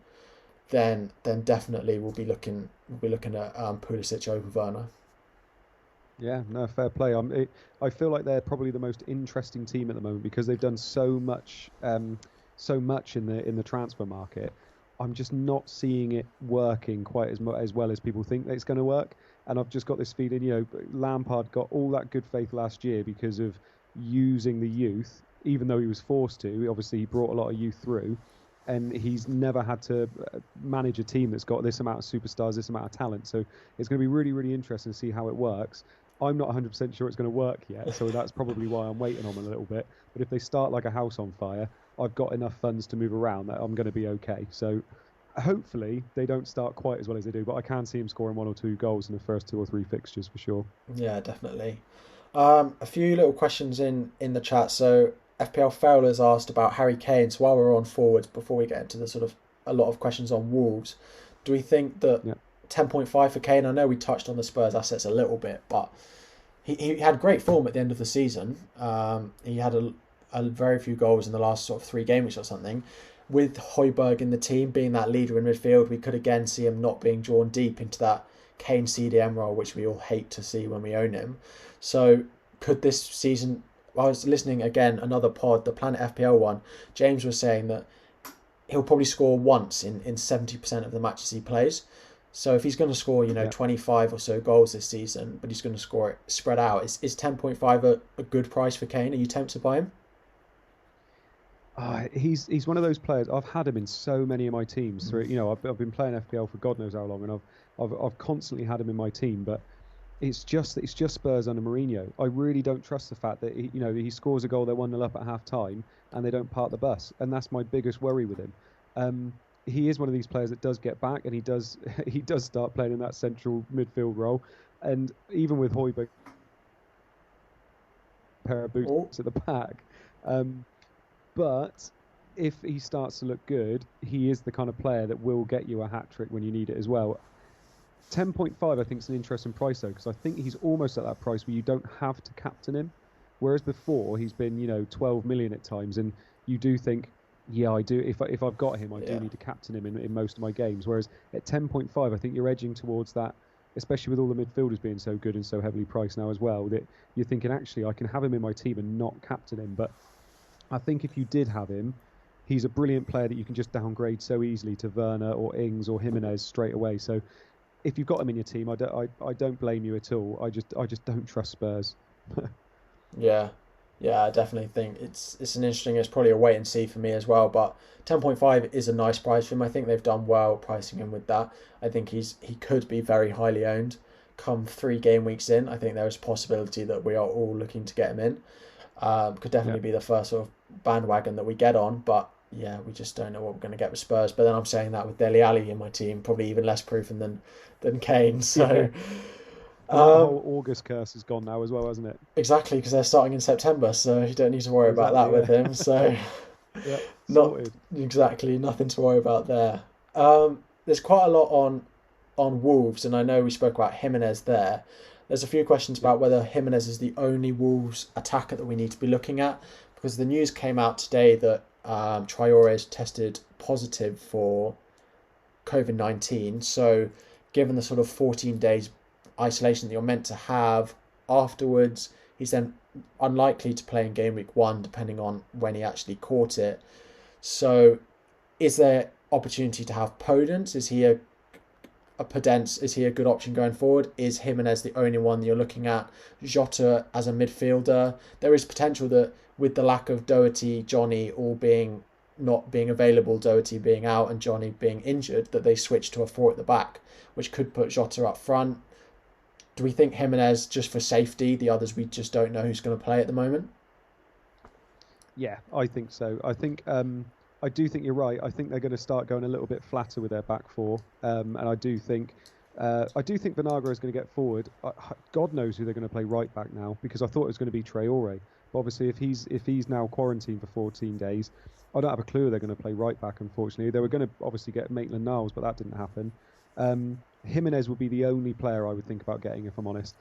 [SPEAKER 1] then definitely we'll be looking at Pulisic over Werner.
[SPEAKER 2] Yeah, no, fair play. I feel like they're probably the most interesting team at the moment because they've done so much in the transfer market. I'm just not seeing it working quite as well as people think that it's going to work. And I've just got this feeling, Lampard got all that good faith last year because of using the youth, even though he was forced to. Obviously, he brought a lot of youth through. And he's never had to manage a team that's got this amount of superstars, this amount of talent. So it's going to be really, really interesting to see how it works. I'm not 100% sure it's going to work yet, so that's probably why I'm waiting on them a little bit. But if they start like a house on fire, I've got enough funds to move around that I'm going to be okay. So hopefully they don't start quite as well as they do, but I can see him scoring 1 or 2 goals in the first 2 or 3 fixtures for sure.
[SPEAKER 1] Yeah, definitely. A few little questions in the chat. So FPL Fowler's asked about Harry Kane. So while we're on forwards, before we get into the sort of a lot of questions on Wolves, do we think that 10.5 for Kane? I know we touched on the Spurs assets a little bit, but he had great form at the end of the season. He had a very few goals in the last sort of 3 game weeks or something. With Højbjerg in the team, being that leader in midfield, we could again see him not being drawn deep into that Kane CDM role, which we all hate to see when we own him. So could this season... I was listening again, another pod, the Planet FPL one. James was saying that he'll probably score once in 70% of the matches he plays. So if he's going to score, 25 or so goals this season, but he's going to score it spread out, is 10.5 a good price for Kane? Are you tempted by him?
[SPEAKER 2] He's one of those players. I've had him in so many of my teams. I've been playing FPL for God knows how long, and I've constantly had him in my team, but. It's just Spurs under Mourinho. I really don't trust the fact that he scores a goal, they're 1-0 up at half time, and they don't park the bus, and that's my biggest worry with him. He is one of these players that does get back, and he does start playing in that central midfield role, and even with Højbjerg, pair of boots at the back. But if he starts to look good, he is the kind of player that will get you a hat trick when you need it as well. 10.5 I think is an interesting price though, because I think he's almost at that price where you don't have to captain him, whereas before he's been 12 million at times, and you do think, yeah, I do, if I've got him, I do need to captain him in most of my games, whereas at 10.5 I think you're edging towards that, especially with all the midfielders being so good and so heavily priced now as well, that you're thinking actually I can have him in my team and not captain him. But I think if you did have him, he's a brilliant player that you can just downgrade so easily to Werner or Ings or Jimenez straight away. So if you've got him in your team, I don't blame you at all. I just don't trust Spurs.
[SPEAKER 1] Yeah, I definitely think it's probably a wait and see for me as well. But 10.5 is a nice price for him. I think they've done well pricing him with that. I think he could be very highly owned come 3 game weeks in. I think there is a possibility that we are all looking to get him in. Could definitely be the first sort of bandwagon that we get on, but yeah, we just don't know what we're going to get with Spurs. But then I'm saying that with Dele Alli in my team, probably even less proven than Kane. So
[SPEAKER 2] the whole August curse is gone now as well, hasn't it?
[SPEAKER 1] Exactly, because they're starting in September, so you don't need to worry about that with him. So nothing to worry about there. There's quite a lot on Wolves, and I know we spoke about Jimenez there. There's a few questions about whether Jimenez is the only Wolves attacker that we need to be looking at. because the news came out today that Traore has tested positive for COVID-19. So given the sort of 14 days isolation that you're meant to have afterwards, he's then unlikely to play in game week 1 depending on when he actually caught it. So is there opportunity to have Podence? Is he a Podence? Is he a good option going forward? Is Jimenez the only one that you're looking at? Jota as a midfielder? There is potential that with the lack of Doherty, Johnny all being not being available, Doherty being out and Johnny being injured, that they switch to a 4 at the back, which could put Jota up front. Do we think Jimenez just for safety? The others we just don't know who's going to play at the moment.
[SPEAKER 2] Yeah, I think so. I do think you're right. I think they're going to start going a little bit flatter with their back four, and I do think Vinagre is going to get forward. God knows who they're going to play right back now, because I thought it was going to be Traore. But obviously, if he's now quarantined for 14 days, I don't have a clue who they're going to play right back. Unfortunately, they were going to obviously get Maitland-Niles, but that didn't happen. Jimenez would be the only player I would think about getting, if I'm honest.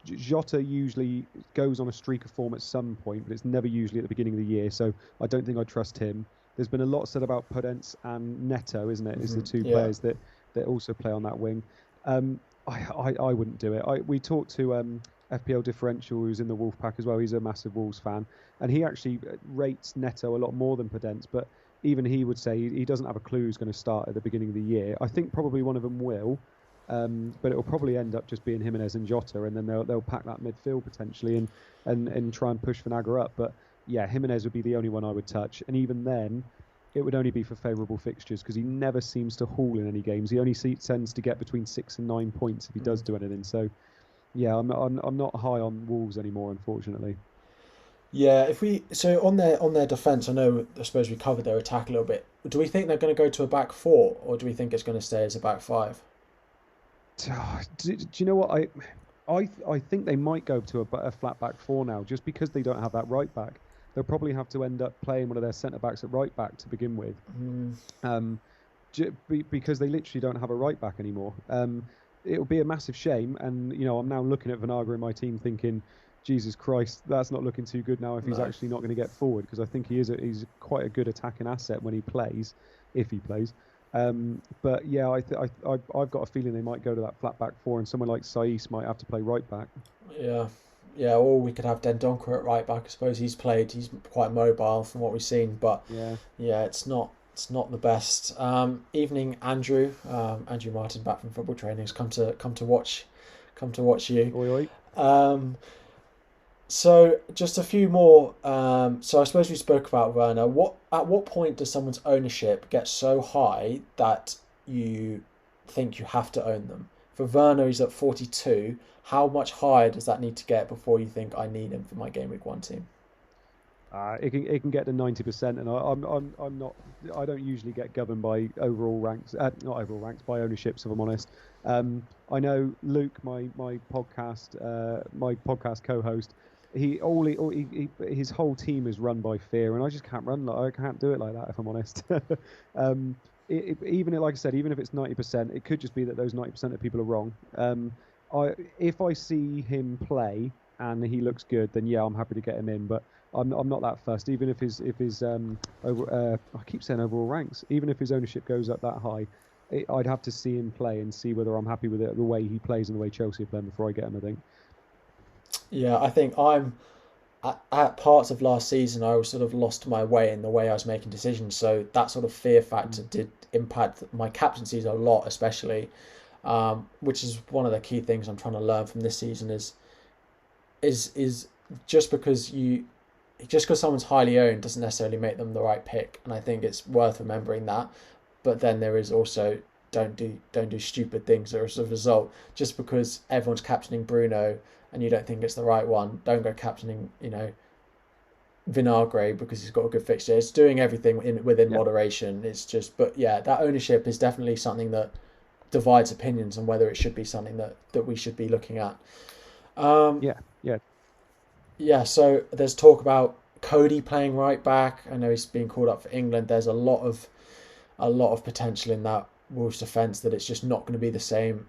[SPEAKER 2] Jota usually goes on a streak of form at some point, but it's never usually at the beginning of the year, so I don't think I trust him. There's been a lot said about Podence and Neto, isn't it? Is the two players that also play on that wing. I wouldn't do it. We talked to FPL Differential, who's in the Wolf pack as well. He's a massive Wolves fan, and he actually rates Neto a lot more than Podence, but even he would say he doesn't have a clue who's going to start at the beginning of the year. I think probably one of them will, but it'll probably end up just being Jimenez and Jota, and then they'll pack that midfield potentially and try and push Vinagre up. But yeah, Jimenez would be the only one I would touch, and even then, it would only be for favourable fixtures, because he never seems to haul in any games. He only tends to get between 6 and 9 points if he does do anything. So yeah, I'm not high on Wolves anymore, unfortunately.
[SPEAKER 1] Yeah, on their defence, I suppose we covered their attack a little bit. Do we think they're going to go to a back 4, or do we think it's going to stay as a back 5?
[SPEAKER 2] Do you know what I think they might go to a flat back 4 now, just because they don't have that right back. They'll probably have to end up playing one of their centre backs at right back to begin with, because they literally don't have a right back anymore. It'll be a massive shame, and I'm now looking at Vinagre in my team thinking, Jesus Christ, that's not looking too good now if he's actually not going to get forward, because I think he's quite a good attacking asset when he plays, if he plays. But yeah, I've got a feeling they might go to that flat back 4, and someone like Saiss might have to play right back.
[SPEAKER 1] Yeah, or we could have Dendoncker at right back. I suppose he's quite mobile from what we've seen, but yeah, it's not the best. Evening, Andrew Martin back from football training has come to watch you.
[SPEAKER 2] Oi, oi.
[SPEAKER 1] So just a few more. So I suppose we spoke about Werner. At what point does someone's ownership get so high that you think you have to own them? For Werner, he's at 42. How much higher does that need to get before you think I need him for my game week 1 team?
[SPEAKER 2] It can get to 90%, and I'm not. I don't usually get governed by overall ranks, not overall ranks, by ownerships, if I'm honest. I know Luke, my podcast co-host. His whole team is run by fear, and I just can't I can't do it like that, if I'm honest. Even like I said, even if it's 90%, it could just be that those 90% of people are wrong. If I see him play and he looks good, then yeah, I'm happy to get him in. But I'm not that fussed. Even if his I keep saying overall ranks, even if his ownership goes up that high, I'd have to see him play and see whether I'm happy with it, the way he plays and the way Chelsea are playing before I get him, I think.
[SPEAKER 1] Yeah, I think I'm at parts of last season. I was sort of lost my way in the way I was making decisions. So that sort of fear factor did impact my captaincies a lot, especially, which is one of the key things I'm trying to learn from this season. Is just because someone's highly owned doesn't necessarily make them the right pick, and I think it's worth remembering that. But then there is also don't do stupid things as a result. Just because everyone's captaining Bruno and you don't think it's the right one, don't go captaining Vinagre because he's got a good fixture. It's doing everything within moderation. It's just, but yeah, that ownership is definitely something that divides opinions on whether it should be something that we should be looking at. Yeah. So there's talk about Cody playing right back. I know he's being called up for England. There's a lot of potential in that Wolves defence that it's just not going to be the same.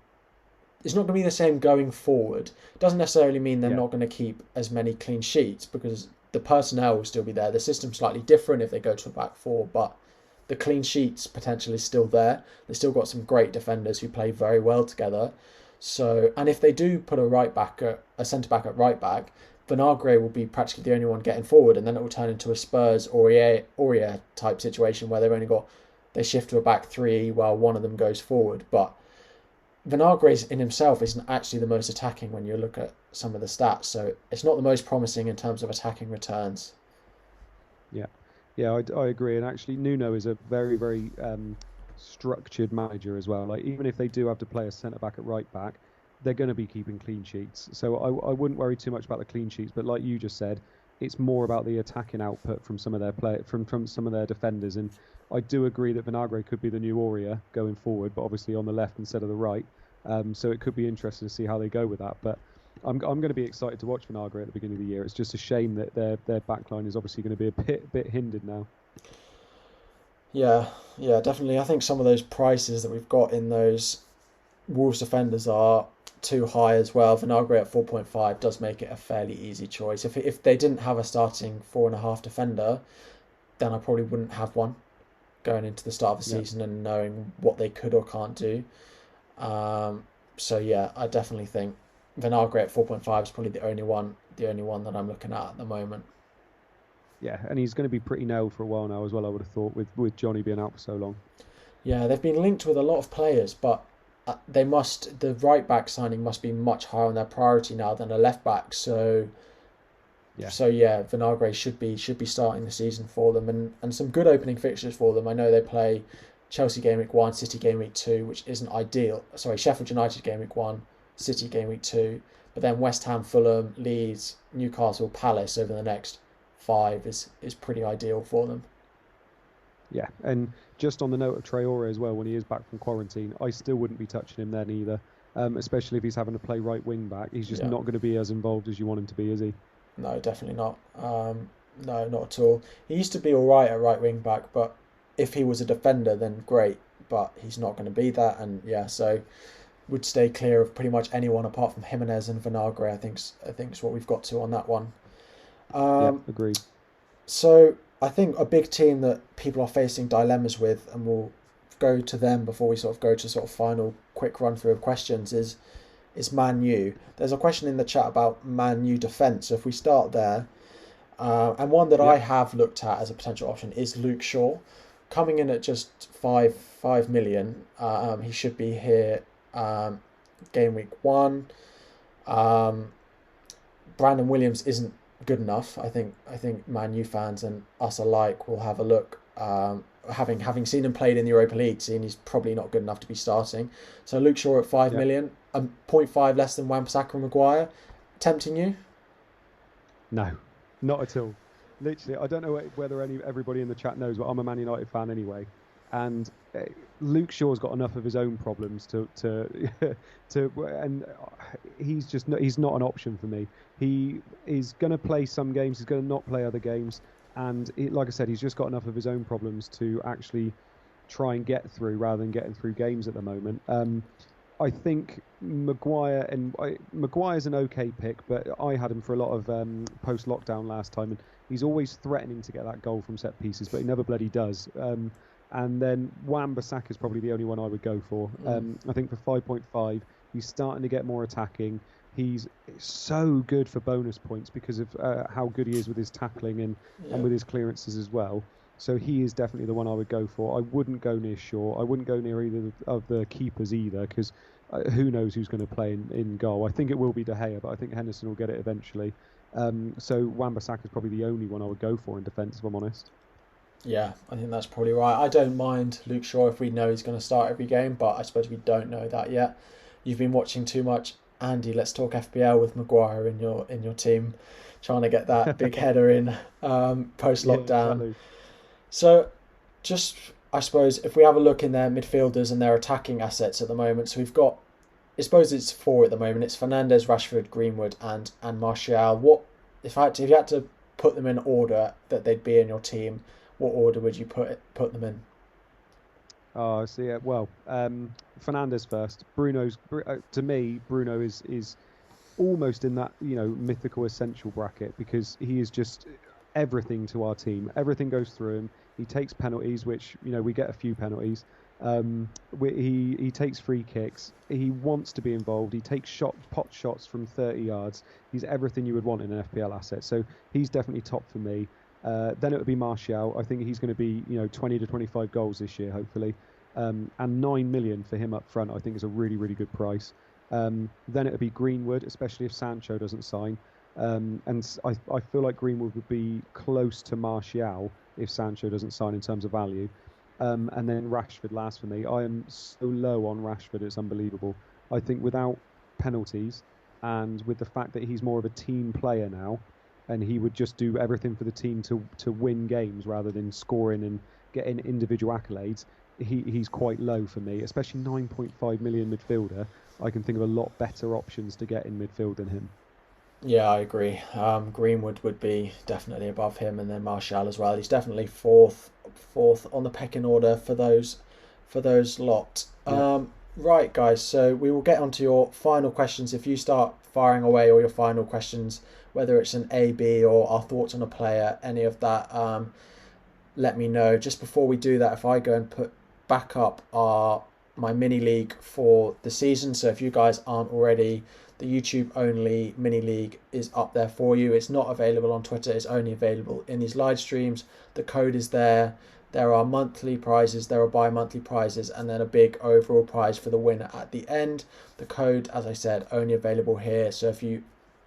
[SPEAKER 1] It's not going to be the same going forward. It doesn't necessarily mean they're not going to keep as many clean sheets, because the personnel will still be there. The system's slightly different if they go to a back four, but the clean sheets potential is still there. They've still got some great defenders who play very well together. So, and if they do put a centre back at right back, Vinagre will be practically the only one getting forward, and then it will turn into a Spurs Aurier type situation where they shift to a back three while one of them goes forward. But Vinagre in himself isn't actually the most attacking when you look at some of the stats, so it's not the most promising in terms of attacking returns.
[SPEAKER 2] Yeah, yeah, I agree. And actually, Nuno is a very, very structured manager as well. Like, even if they do have to play a centre back at right back, they're going to be keeping clean sheets. So I wouldn't worry too much about the clean sheets. But like you just said, it's more about the attacking output from some of their from some of their defenders. And I do agree that Vinagre could be the new Aurier going forward, but obviously on the left instead of the right. So it could be interesting to see how they go with that. But I'm going to be excited to watch Vinagre at the beginning of the year. It's just a shame that their backline is obviously going to be a bit hindered now.
[SPEAKER 1] Yeah, definitely. I think some of those prices that we've got in those Wolves defenders are too high as well. Vinagre at 4.5 does make it a fairly easy choice. If they didn't have a starting 4.5 defender, then I probably wouldn't have one going into the start of the season and knowing what they could or can't do. So yeah, I definitely think Vinagre at 4.5 is probably the only one that I'm looking at the moment.
[SPEAKER 2] Yeah, and he's going to be pretty nailed for a while now as well, I would have thought, with Johnny being out for so long.
[SPEAKER 1] Yeah, they've been linked with a lot of players, but the right back signing must be much higher on their priority now than a left back. So yeah, Vinagre should be starting the season for them, and some good opening fixtures for them. I know they play Chelsea game week 1, City game week 2, which isn't ideal. Sorry, Sheffield United game week 1, City game week 2, but then West Ham, Fulham, Leeds, Newcastle, Palace over the next 5 is pretty ideal for them.
[SPEAKER 2] Yeah, and just on the note of Traore as well, when he is back from quarantine, I still wouldn't be touching him then either, especially if he's having to play right wing back. He's just not going to be as involved as you want him to be, is he?
[SPEAKER 1] No, definitely not. No, not at all. He used to be all right at right wing back, but if he was a defender, then great. But he's not going to be that, and so would stay clear of pretty much anyone apart from Jimenez and Vinagre. I think's what we've got to on that one.
[SPEAKER 2] Agreed.
[SPEAKER 1] So I think a big team that people are facing dilemmas with, and we'll go to them before we sort of go to sort of final quick run through of questions, is Man U. There's a question in the chat about Man U defence. So if we start there, and one that I have looked at as a potential option is Luke Shaw, coming in at just 5 million. He should be here game week 1. Brandon Williams isn't good enough. I think Man U fans and us alike will have a look. Having seen him played in the Europa League, seeing he's probably not good enough to be starting. So Luke Shaw at 5 million, 0.5 less than Wan-Bissaka and Maguire. Tempting you?
[SPEAKER 2] No, not at all. Literally, I don't know whether everybody in the chat knows, but I'm a Man United fan anyway, and Luke Shaw's got enough of his own problems and he's not an option for me. He is going to play some games, he's going to not play other games, and like I said, he's just got enough of his own problems to actually try and get through rather than getting through games at the moment. I think Maguire's an okay pick, but I had him for a lot of post-lockdown last time, and he's always threatening to get that goal from set pieces, but he never bloody does. And then Wan-Bissaka is probably the only one I would go for. I think for 5.5, he's starting to get more attacking. He's so good for bonus points because of how good he is with his tackling and with his clearances as well. So he is definitely the one I would go for. I wouldn't go near Shaw. I wouldn't go near either of the keepers either, because who knows who's going to play in goal. I think it will be De Gea, but I think Henderson will get it eventually. So Wan-Bissaka is probably the only one I would go for in defence, if I'm honest.
[SPEAKER 1] Yeah, I think that's probably right. I don't mind Luke Shaw if we know he's going to start every game, but I suppose we don't know that yet. You've been watching too much Andy Let's Talk FPL with Maguire in your team, trying to get that big header in post lockdown.
[SPEAKER 2] Yeah, exactly.
[SPEAKER 1] So, just I suppose if we have a look in their midfielders and their attacking assets at the moment, so we've got, I suppose it's 4 at the moment. It's Fernandes, Rashford, Greenwood, and Martial. What if you had to put them in order that they'd be in your team? What order would you put them in?
[SPEAKER 2] Oh, so Fernandes first. To me, Bruno is almost in that, mythical essential bracket, because he is just everything to our team. Everything goes through him. He takes penalties, which, we get a few penalties. He takes free kicks. He wants to be involved. He takes pot shots from 30 yards. He's everything you would want in an FPL asset. So he's definitely top for me. Then it would be Martial. I think he's going to be 20 to 25 goals this year, hopefully. And 9 million for him up front, I think, is a really, really good price. Then it would be Greenwood, especially if Sancho doesn't sign. And I feel like Greenwood would be close to Martial if Sancho doesn't sign in terms of value. And then Rashford last for me. I am so low on Rashford, it's unbelievable. I think without penalties and with the fact that he's more of a team player now, and he would just do everything for the team to win games rather than scoring and getting individual accolades, he's quite low for me, especially 9.5 million midfielder. I can think of a lot better options to get in midfield than him.
[SPEAKER 1] Yeah, I agree. Greenwood would be definitely above him, and then Martial as well. He's definitely fourth on the pecking order for those lot.
[SPEAKER 2] Yeah.
[SPEAKER 1] Right, guys. So we will get onto your final questions. If you start firing away all your final questions, whether it's an A, B, or our thoughts on a player, any of that, let me know. Just before we do that, if I go and put back up my mini league for the season. So if you guys aren't already, the YouTube only mini league is up there for you. It's not available on Twitter. It's only available in these live streams. The code is there. There are monthly prizes, there are bi-monthly prizes, and then a big overall prize for the winner at the end. The code, as I said, only available here. So if you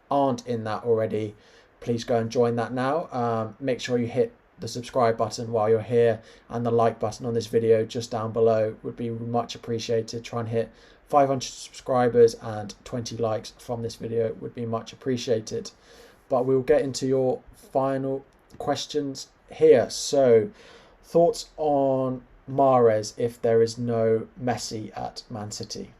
[SPEAKER 1] aren't in that already, please go and join that now. Make sure you hit the subscribe button while you're here, and the like button on this video just down below would be much appreciated. Try and hit 500 subscribers and 20 likes from this video would be much appreciated. But we'll get into your final questions here. So, thoughts on Mahrez if there is no Messi at Man City?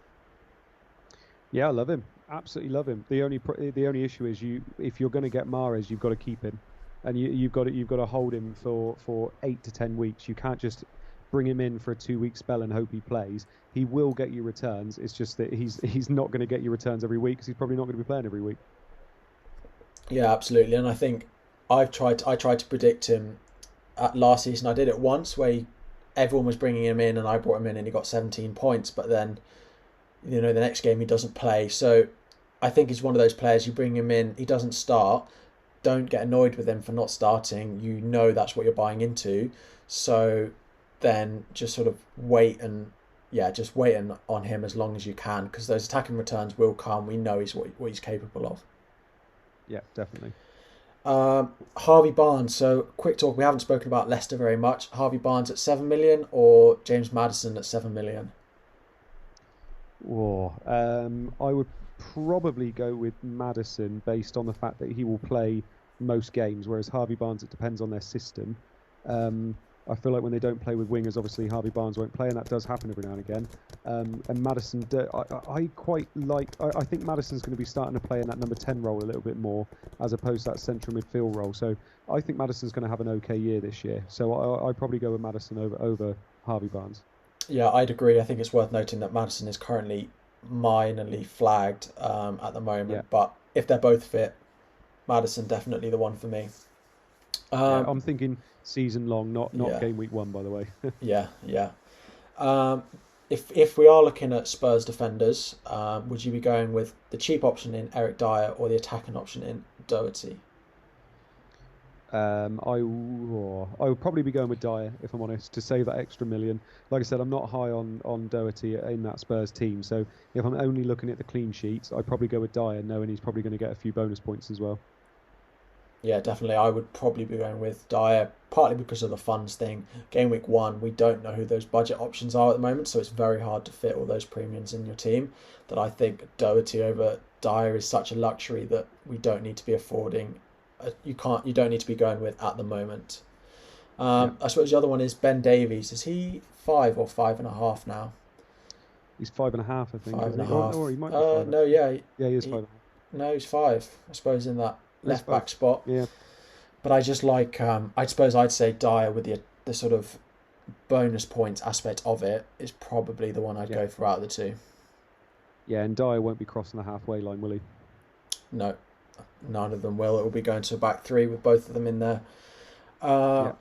[SPEAKER 2] Yeah, I love him. Absolutely love him. The only issue is if you're going to get Mahrez, you've got to keep him, and you've got to hold him for 8 to 10 weeks. You can't just bring him in for a 2-week spell and hope he plays. He will get you returns. It's just that he's not going to get you returns every week because he's probably not going to be playing every week.
[SPEAKER 1] Yeah, absolutely. And I think I tried to predict him at last season. I did it once where everyone was bringing him in and I brought him in and he got 17 points, but then the next game he doesn't play. So I think he's one of those players, you bring him in, he doesn't start, don't get annoyed with him for not starting. That's what you're buying into. So then just sort of wait on him as long as you can, because those attacking returns will come. We know what he's capable of.
[SPEAKER 2] Yeah, definitely.
[SPEAKER 1] Harvey Barnes. So quick talk. We haven't spoken about Leicester very much. Harvey Barnes at 7 million or James Maddison at 7 million?
[SPEAKER 2] I would probably go with Maddison based on the fact that he will play most games, whereas Harvey Barnes, it depends on their system. I feel like when they don't play with wingers, obviously Harvey Barnes won't play, and that does happen every now and again. And Maddison, I quite like. I think Maddison's going to be starting to play in that number 10 role a little bit more, as opposed to that central midfield role. So I think Maddison's going to have an okay year this year. So I'd probably go with Maddison over Harvey Barnes.
[SPEAKER 1] Yeah, I'd agree. I think it's worth noting that Maddison is currently minorly flagged at the moment,
[SPEAKER 2] Yeah.
[SPEAKER 1] but if they're both fit, Maddison definitely the one for me.
[SPEAKER 2] I'm thinking season long, not
[SPEAKER 1] Yeah.
[SPEAKER 2] game week 1, by the way.
[SPEAKER 1] Yeah. If we are looking at Spurs defenders, would you be going with the cheap option in Eric Dyer or the attacking option in Doherty?
[SPEAKER 2] I would probably be going with Dyer, if I'm honest, to save that extra million. Like I said, I'm not high on Doherty in that Spurs team, so if I'm only looking at the clean sheets, I'd probably go with Dyer, knowing he's probably going to get a few bonus points as well.
[SPEAKER 1] Yeah, definitely. I would probably be going with Dyer, partly because of the funds thing. Game week 1, we don't know who those budget options are at the moment, so it's very hard to fit all those premiums in your team. That I think Doherty over Dyer is such a luxury that we don't need to be affording. You don't need to be going with at the moment. I suppose the other one is Ben Davies. Is he 5 or 5.5 now?
[SPEAKER 2] He's 5.5, I think.
[SPEAKER 1] 5.5.
[SPEAKER 2] Or he might be 5.
[SPEAKER 1] No, yeah.
[SPEAKER 2] Yeah, he is 5.5.
[SPEAKER 1] No, he's 5. I suppose in that left back spot.
[SPEAKER 2] Yeah.
[SPEAKER 1] But I just like, I suppose I'd say Dyer with the sort of bonus points aspect of it is probably the one I'd go for out of the two.
[SPEAKER 2] Yeah, and Dyer won't be crossing the halfway line, will he?
[SPEAKER 1] No, none of them will. It will be going to a back three with both of them in there.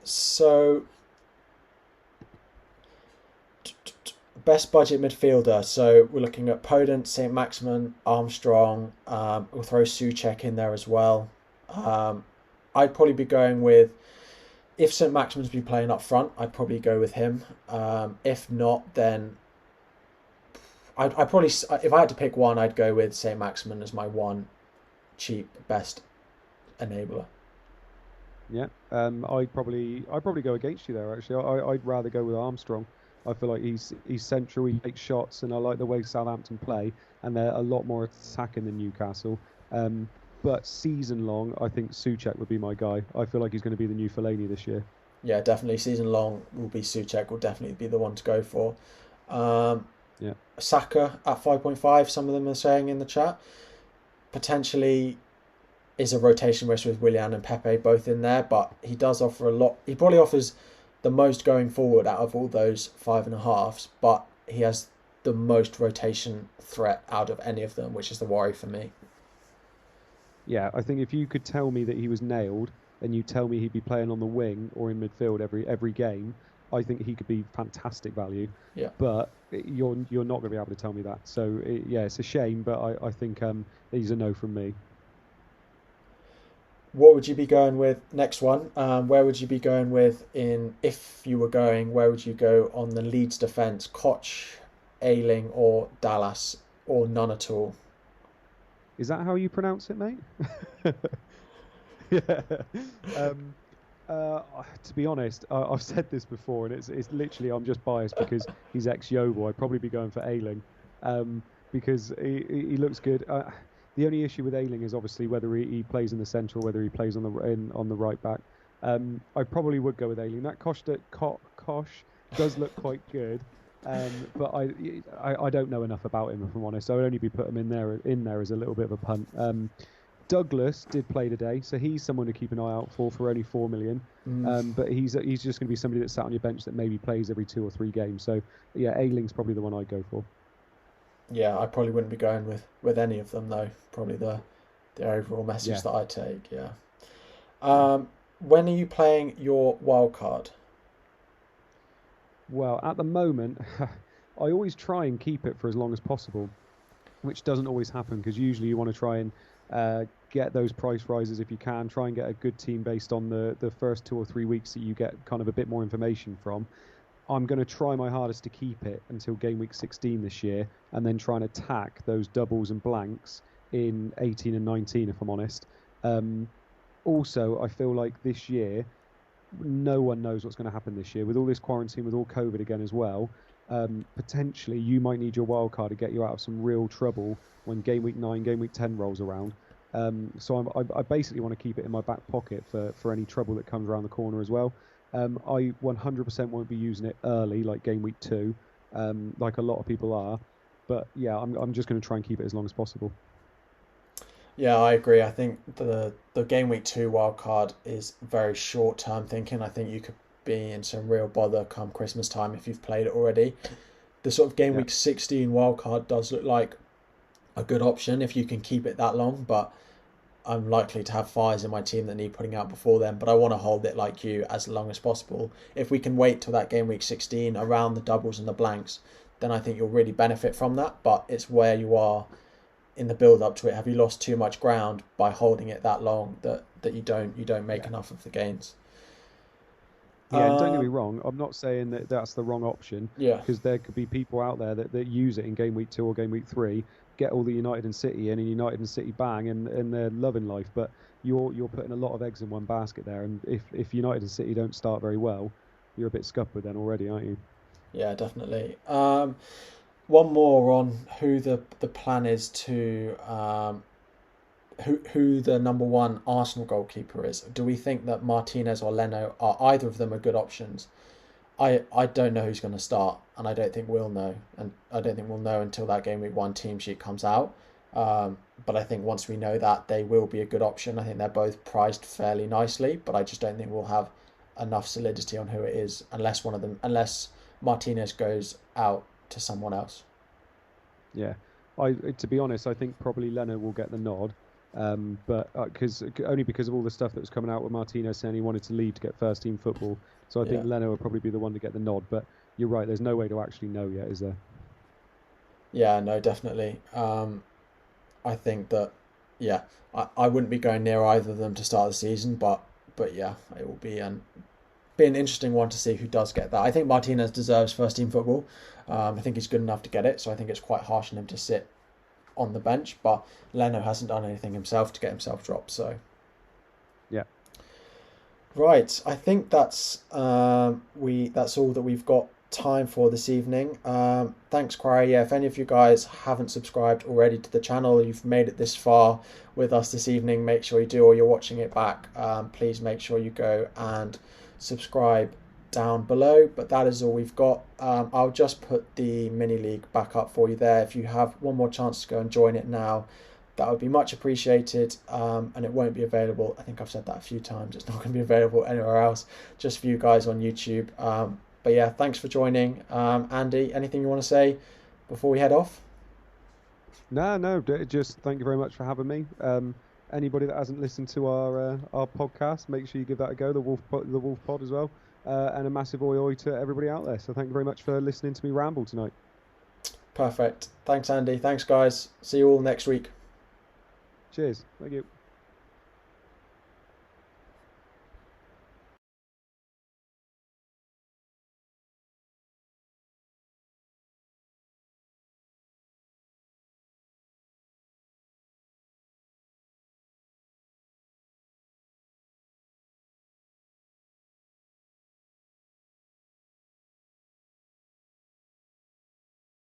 [SPEAKER 1] So, best budget midfielder. So we're looking at Podence, St. Maximin, Armstrong. We'll throw Souček in there as well. I'd probably be going with, if St. Maximin's be playing up front, I'd probably go with him. If not, then I'd probably, if I had to pick one, I'd go with St. Maximin as my one cheap best enabler.
[SPEAKER 2] Yeah, I'd probably go against you there. Actually, I'd rather go with Armstrong. I feel like he's central. He takes shots, and I like the way Southampton play, and they're a lot more attacking than Newcastle. But season long, I think Souček would be my guy. I feel like he's going to be the new Fellaini this year.
[SPEAKER 1] Yeah, definitely. Season long will be Souček. Will definitely be the one to go for.
[SPEAKER 2] Yeah.
[SPEAKER 1] Saka at 5.5. Some of them are saying in the chat. Potentially is a rotation risk with Willian and Pepe both in there, but he does offer a lot. He probably offers the most going forward out of all those 5.5s, but he has the most rotation threat out of any of them, which is the worry for me.
[SPEAKER 2] Yeah, I think if you could tell me that he was nailed and you tell me he'd be playing on the wing or in midfield every game, I think he could be fantastic value.
[SPEAKER 1] Yeah.
[SPEAKER 2] But you're not going to be able to tell me that. So it's a shame, but I think he's a no from me.
[SPEAKER 1] What would you be going with next one? Where would you be going with if you were going? Where would you go on the Leeds defence? Koch, Ayling, or Dallas, or none at all?
[SPEAKER 2] Is that how you pronounce it, mate? Yeah. To be honest, I've said this before, and it's literally I'm just biased because he's ex-Yeovil. I'd probably be going for Ayling, because he looks good. The only issue with Ayling is obviously whether he plays in the centre or whether he plays on the right back. I probably would go with Ayling. That Kosh does look quite good, but I don't know enough about him, if I'm honest. I would only be putting him in there as a little bit of a punt. Douglas did play today, so he's someone to keep an eye out for only 4 million. But he's just going to be somebody that's sat on your bench that maybe plays every 2 or 3 games. So yeah, Ayling's probably the one I'd go for.
[SPEAKER 1] Yeah, I probably wouldn't be going with any of them though. Probably the overall message that I take. Yeah. When are you playing your wild card?
[SPEAKER 2] Well, at the moment, I always try and keep it for as long as possible, which doesn't always happen because usually you want to try and get those price rises if you can. Try and get a good team based on the first 2 or 3 weeks that you get kind of a bit more information from. I'm going to try my hardest to keep it until game week 16 this year, and then try and attack those doubles and blanks in 18 and 19, if I'm honest. Also, I feel like this year, no one knows what's going to happen this year. With all this quarantine, with all COVID again as well, potentially you might need your wild card to get you out of some real trouble when game week 9, game week 10 rolls around. So I basically want to keep it in my back pocket for any trouble that comes around the corner as well. I 100% won't be using it early, like game week 2, like a lot of people are. But yeah, I'm just going to try and keep it as long as possible.
[SPEAKER 1] Yeah, I agree. I think the game week 2 wild card is very short term thinking. I think you could be in some real bother come Christmas time if you've played it already. The sort of game week 16 wild card does look like a good option if you can keep it that long, but I'm likely to have fires in my team that need putting out before then, but I want to hold it like you as long as possible. If we can wait till that game week 16 around the doubles and the blanks, then I think you'll really benefit from that, but it's where you are in the build up to it. Have you lost too much ground by holding it that long that you don't make enough of the gains?
[SPEAKER 2] Yeah, and don't get me wrong, I'm not saying that that's the wrong option.
[SPEAKER 1] Yeah.
[SPEAKER 2] Because there could be people out there that use it in game week 2 or game week 3, get all the United and City in, and United and City bang, and they're loving life. But you're putting a lot of eggs in one basket there, and if United and City don't start very well, you're a bit scuppered then already, aren't you?
[SPEAKER 1] Yeah, definitely. One more on who the plan is to who the number one Arsenal goalkeeper is. Do we think that Martinez or Leno are either of them are good options? I don't know who's going to start, and I don't think we'll know, and I don't think we'll know until that game week 1 team sheet comes out. But I think once we know that, they will be a good option. I think they're both priced fairly nicely, but I just don't think we'll have enough solidity on who it is unless Martinez goes out to someone else.
[SPEAKER 2] Yeah, to be honest, I think probably Leno will get the nod. But only because of all the stuff that was coming out with Martinez saying he wanted to leave to get first team football. So I think Leno will probably be the one to get the nod. But you're right, there's no way to actually know yet, is there?
[SPEAKER 1] Yeah, no, definitely. I think that, yeah, I wouldn't be going near either of them to start the season, but yeah, it will be an interesting one to see who does get that. I think Martinez deserves first team football. I think he's good enough to get it, so I think it's quite harsh on him to sit on the bench. But Leno hasn't done anything himself to get himself dropped, so
[SPEAKER 2] yeah.
[SPEAKER 1] Right, I think that's that's all that we've got time for this evening. Thanks, Quarry. Yeah, if any of you guys haven't subscribed already to the channel, you've made it this far with us this evening, make sure you do, or you're watching it back. Please make sure you go and subscribe down below. But that is all we've got. I'll just put the mini league back up for you there. If you have one more chance to go and join it now, that would be much appreciated, and it won't be available. I think I've said that a few times. It's not going to be available anywhere else, just for you guys on YouTube. But yeah, thanks for joining. Andy, anything you want to say before we head off?
[SPEAKER 2] No, just thank you very much for having me. Anybody that hasn't listened to our podcast, make sure you give that a go, the Wolf Pod as well. And a massive oi oi to everybody out there. So thank you very much for listening to me ramble tonight.
[SPEAKER 1] Perfect. Thanks, Andy. Thanks, guys. See you all next week.
[SPEAKER 2] Cheers. Thank you.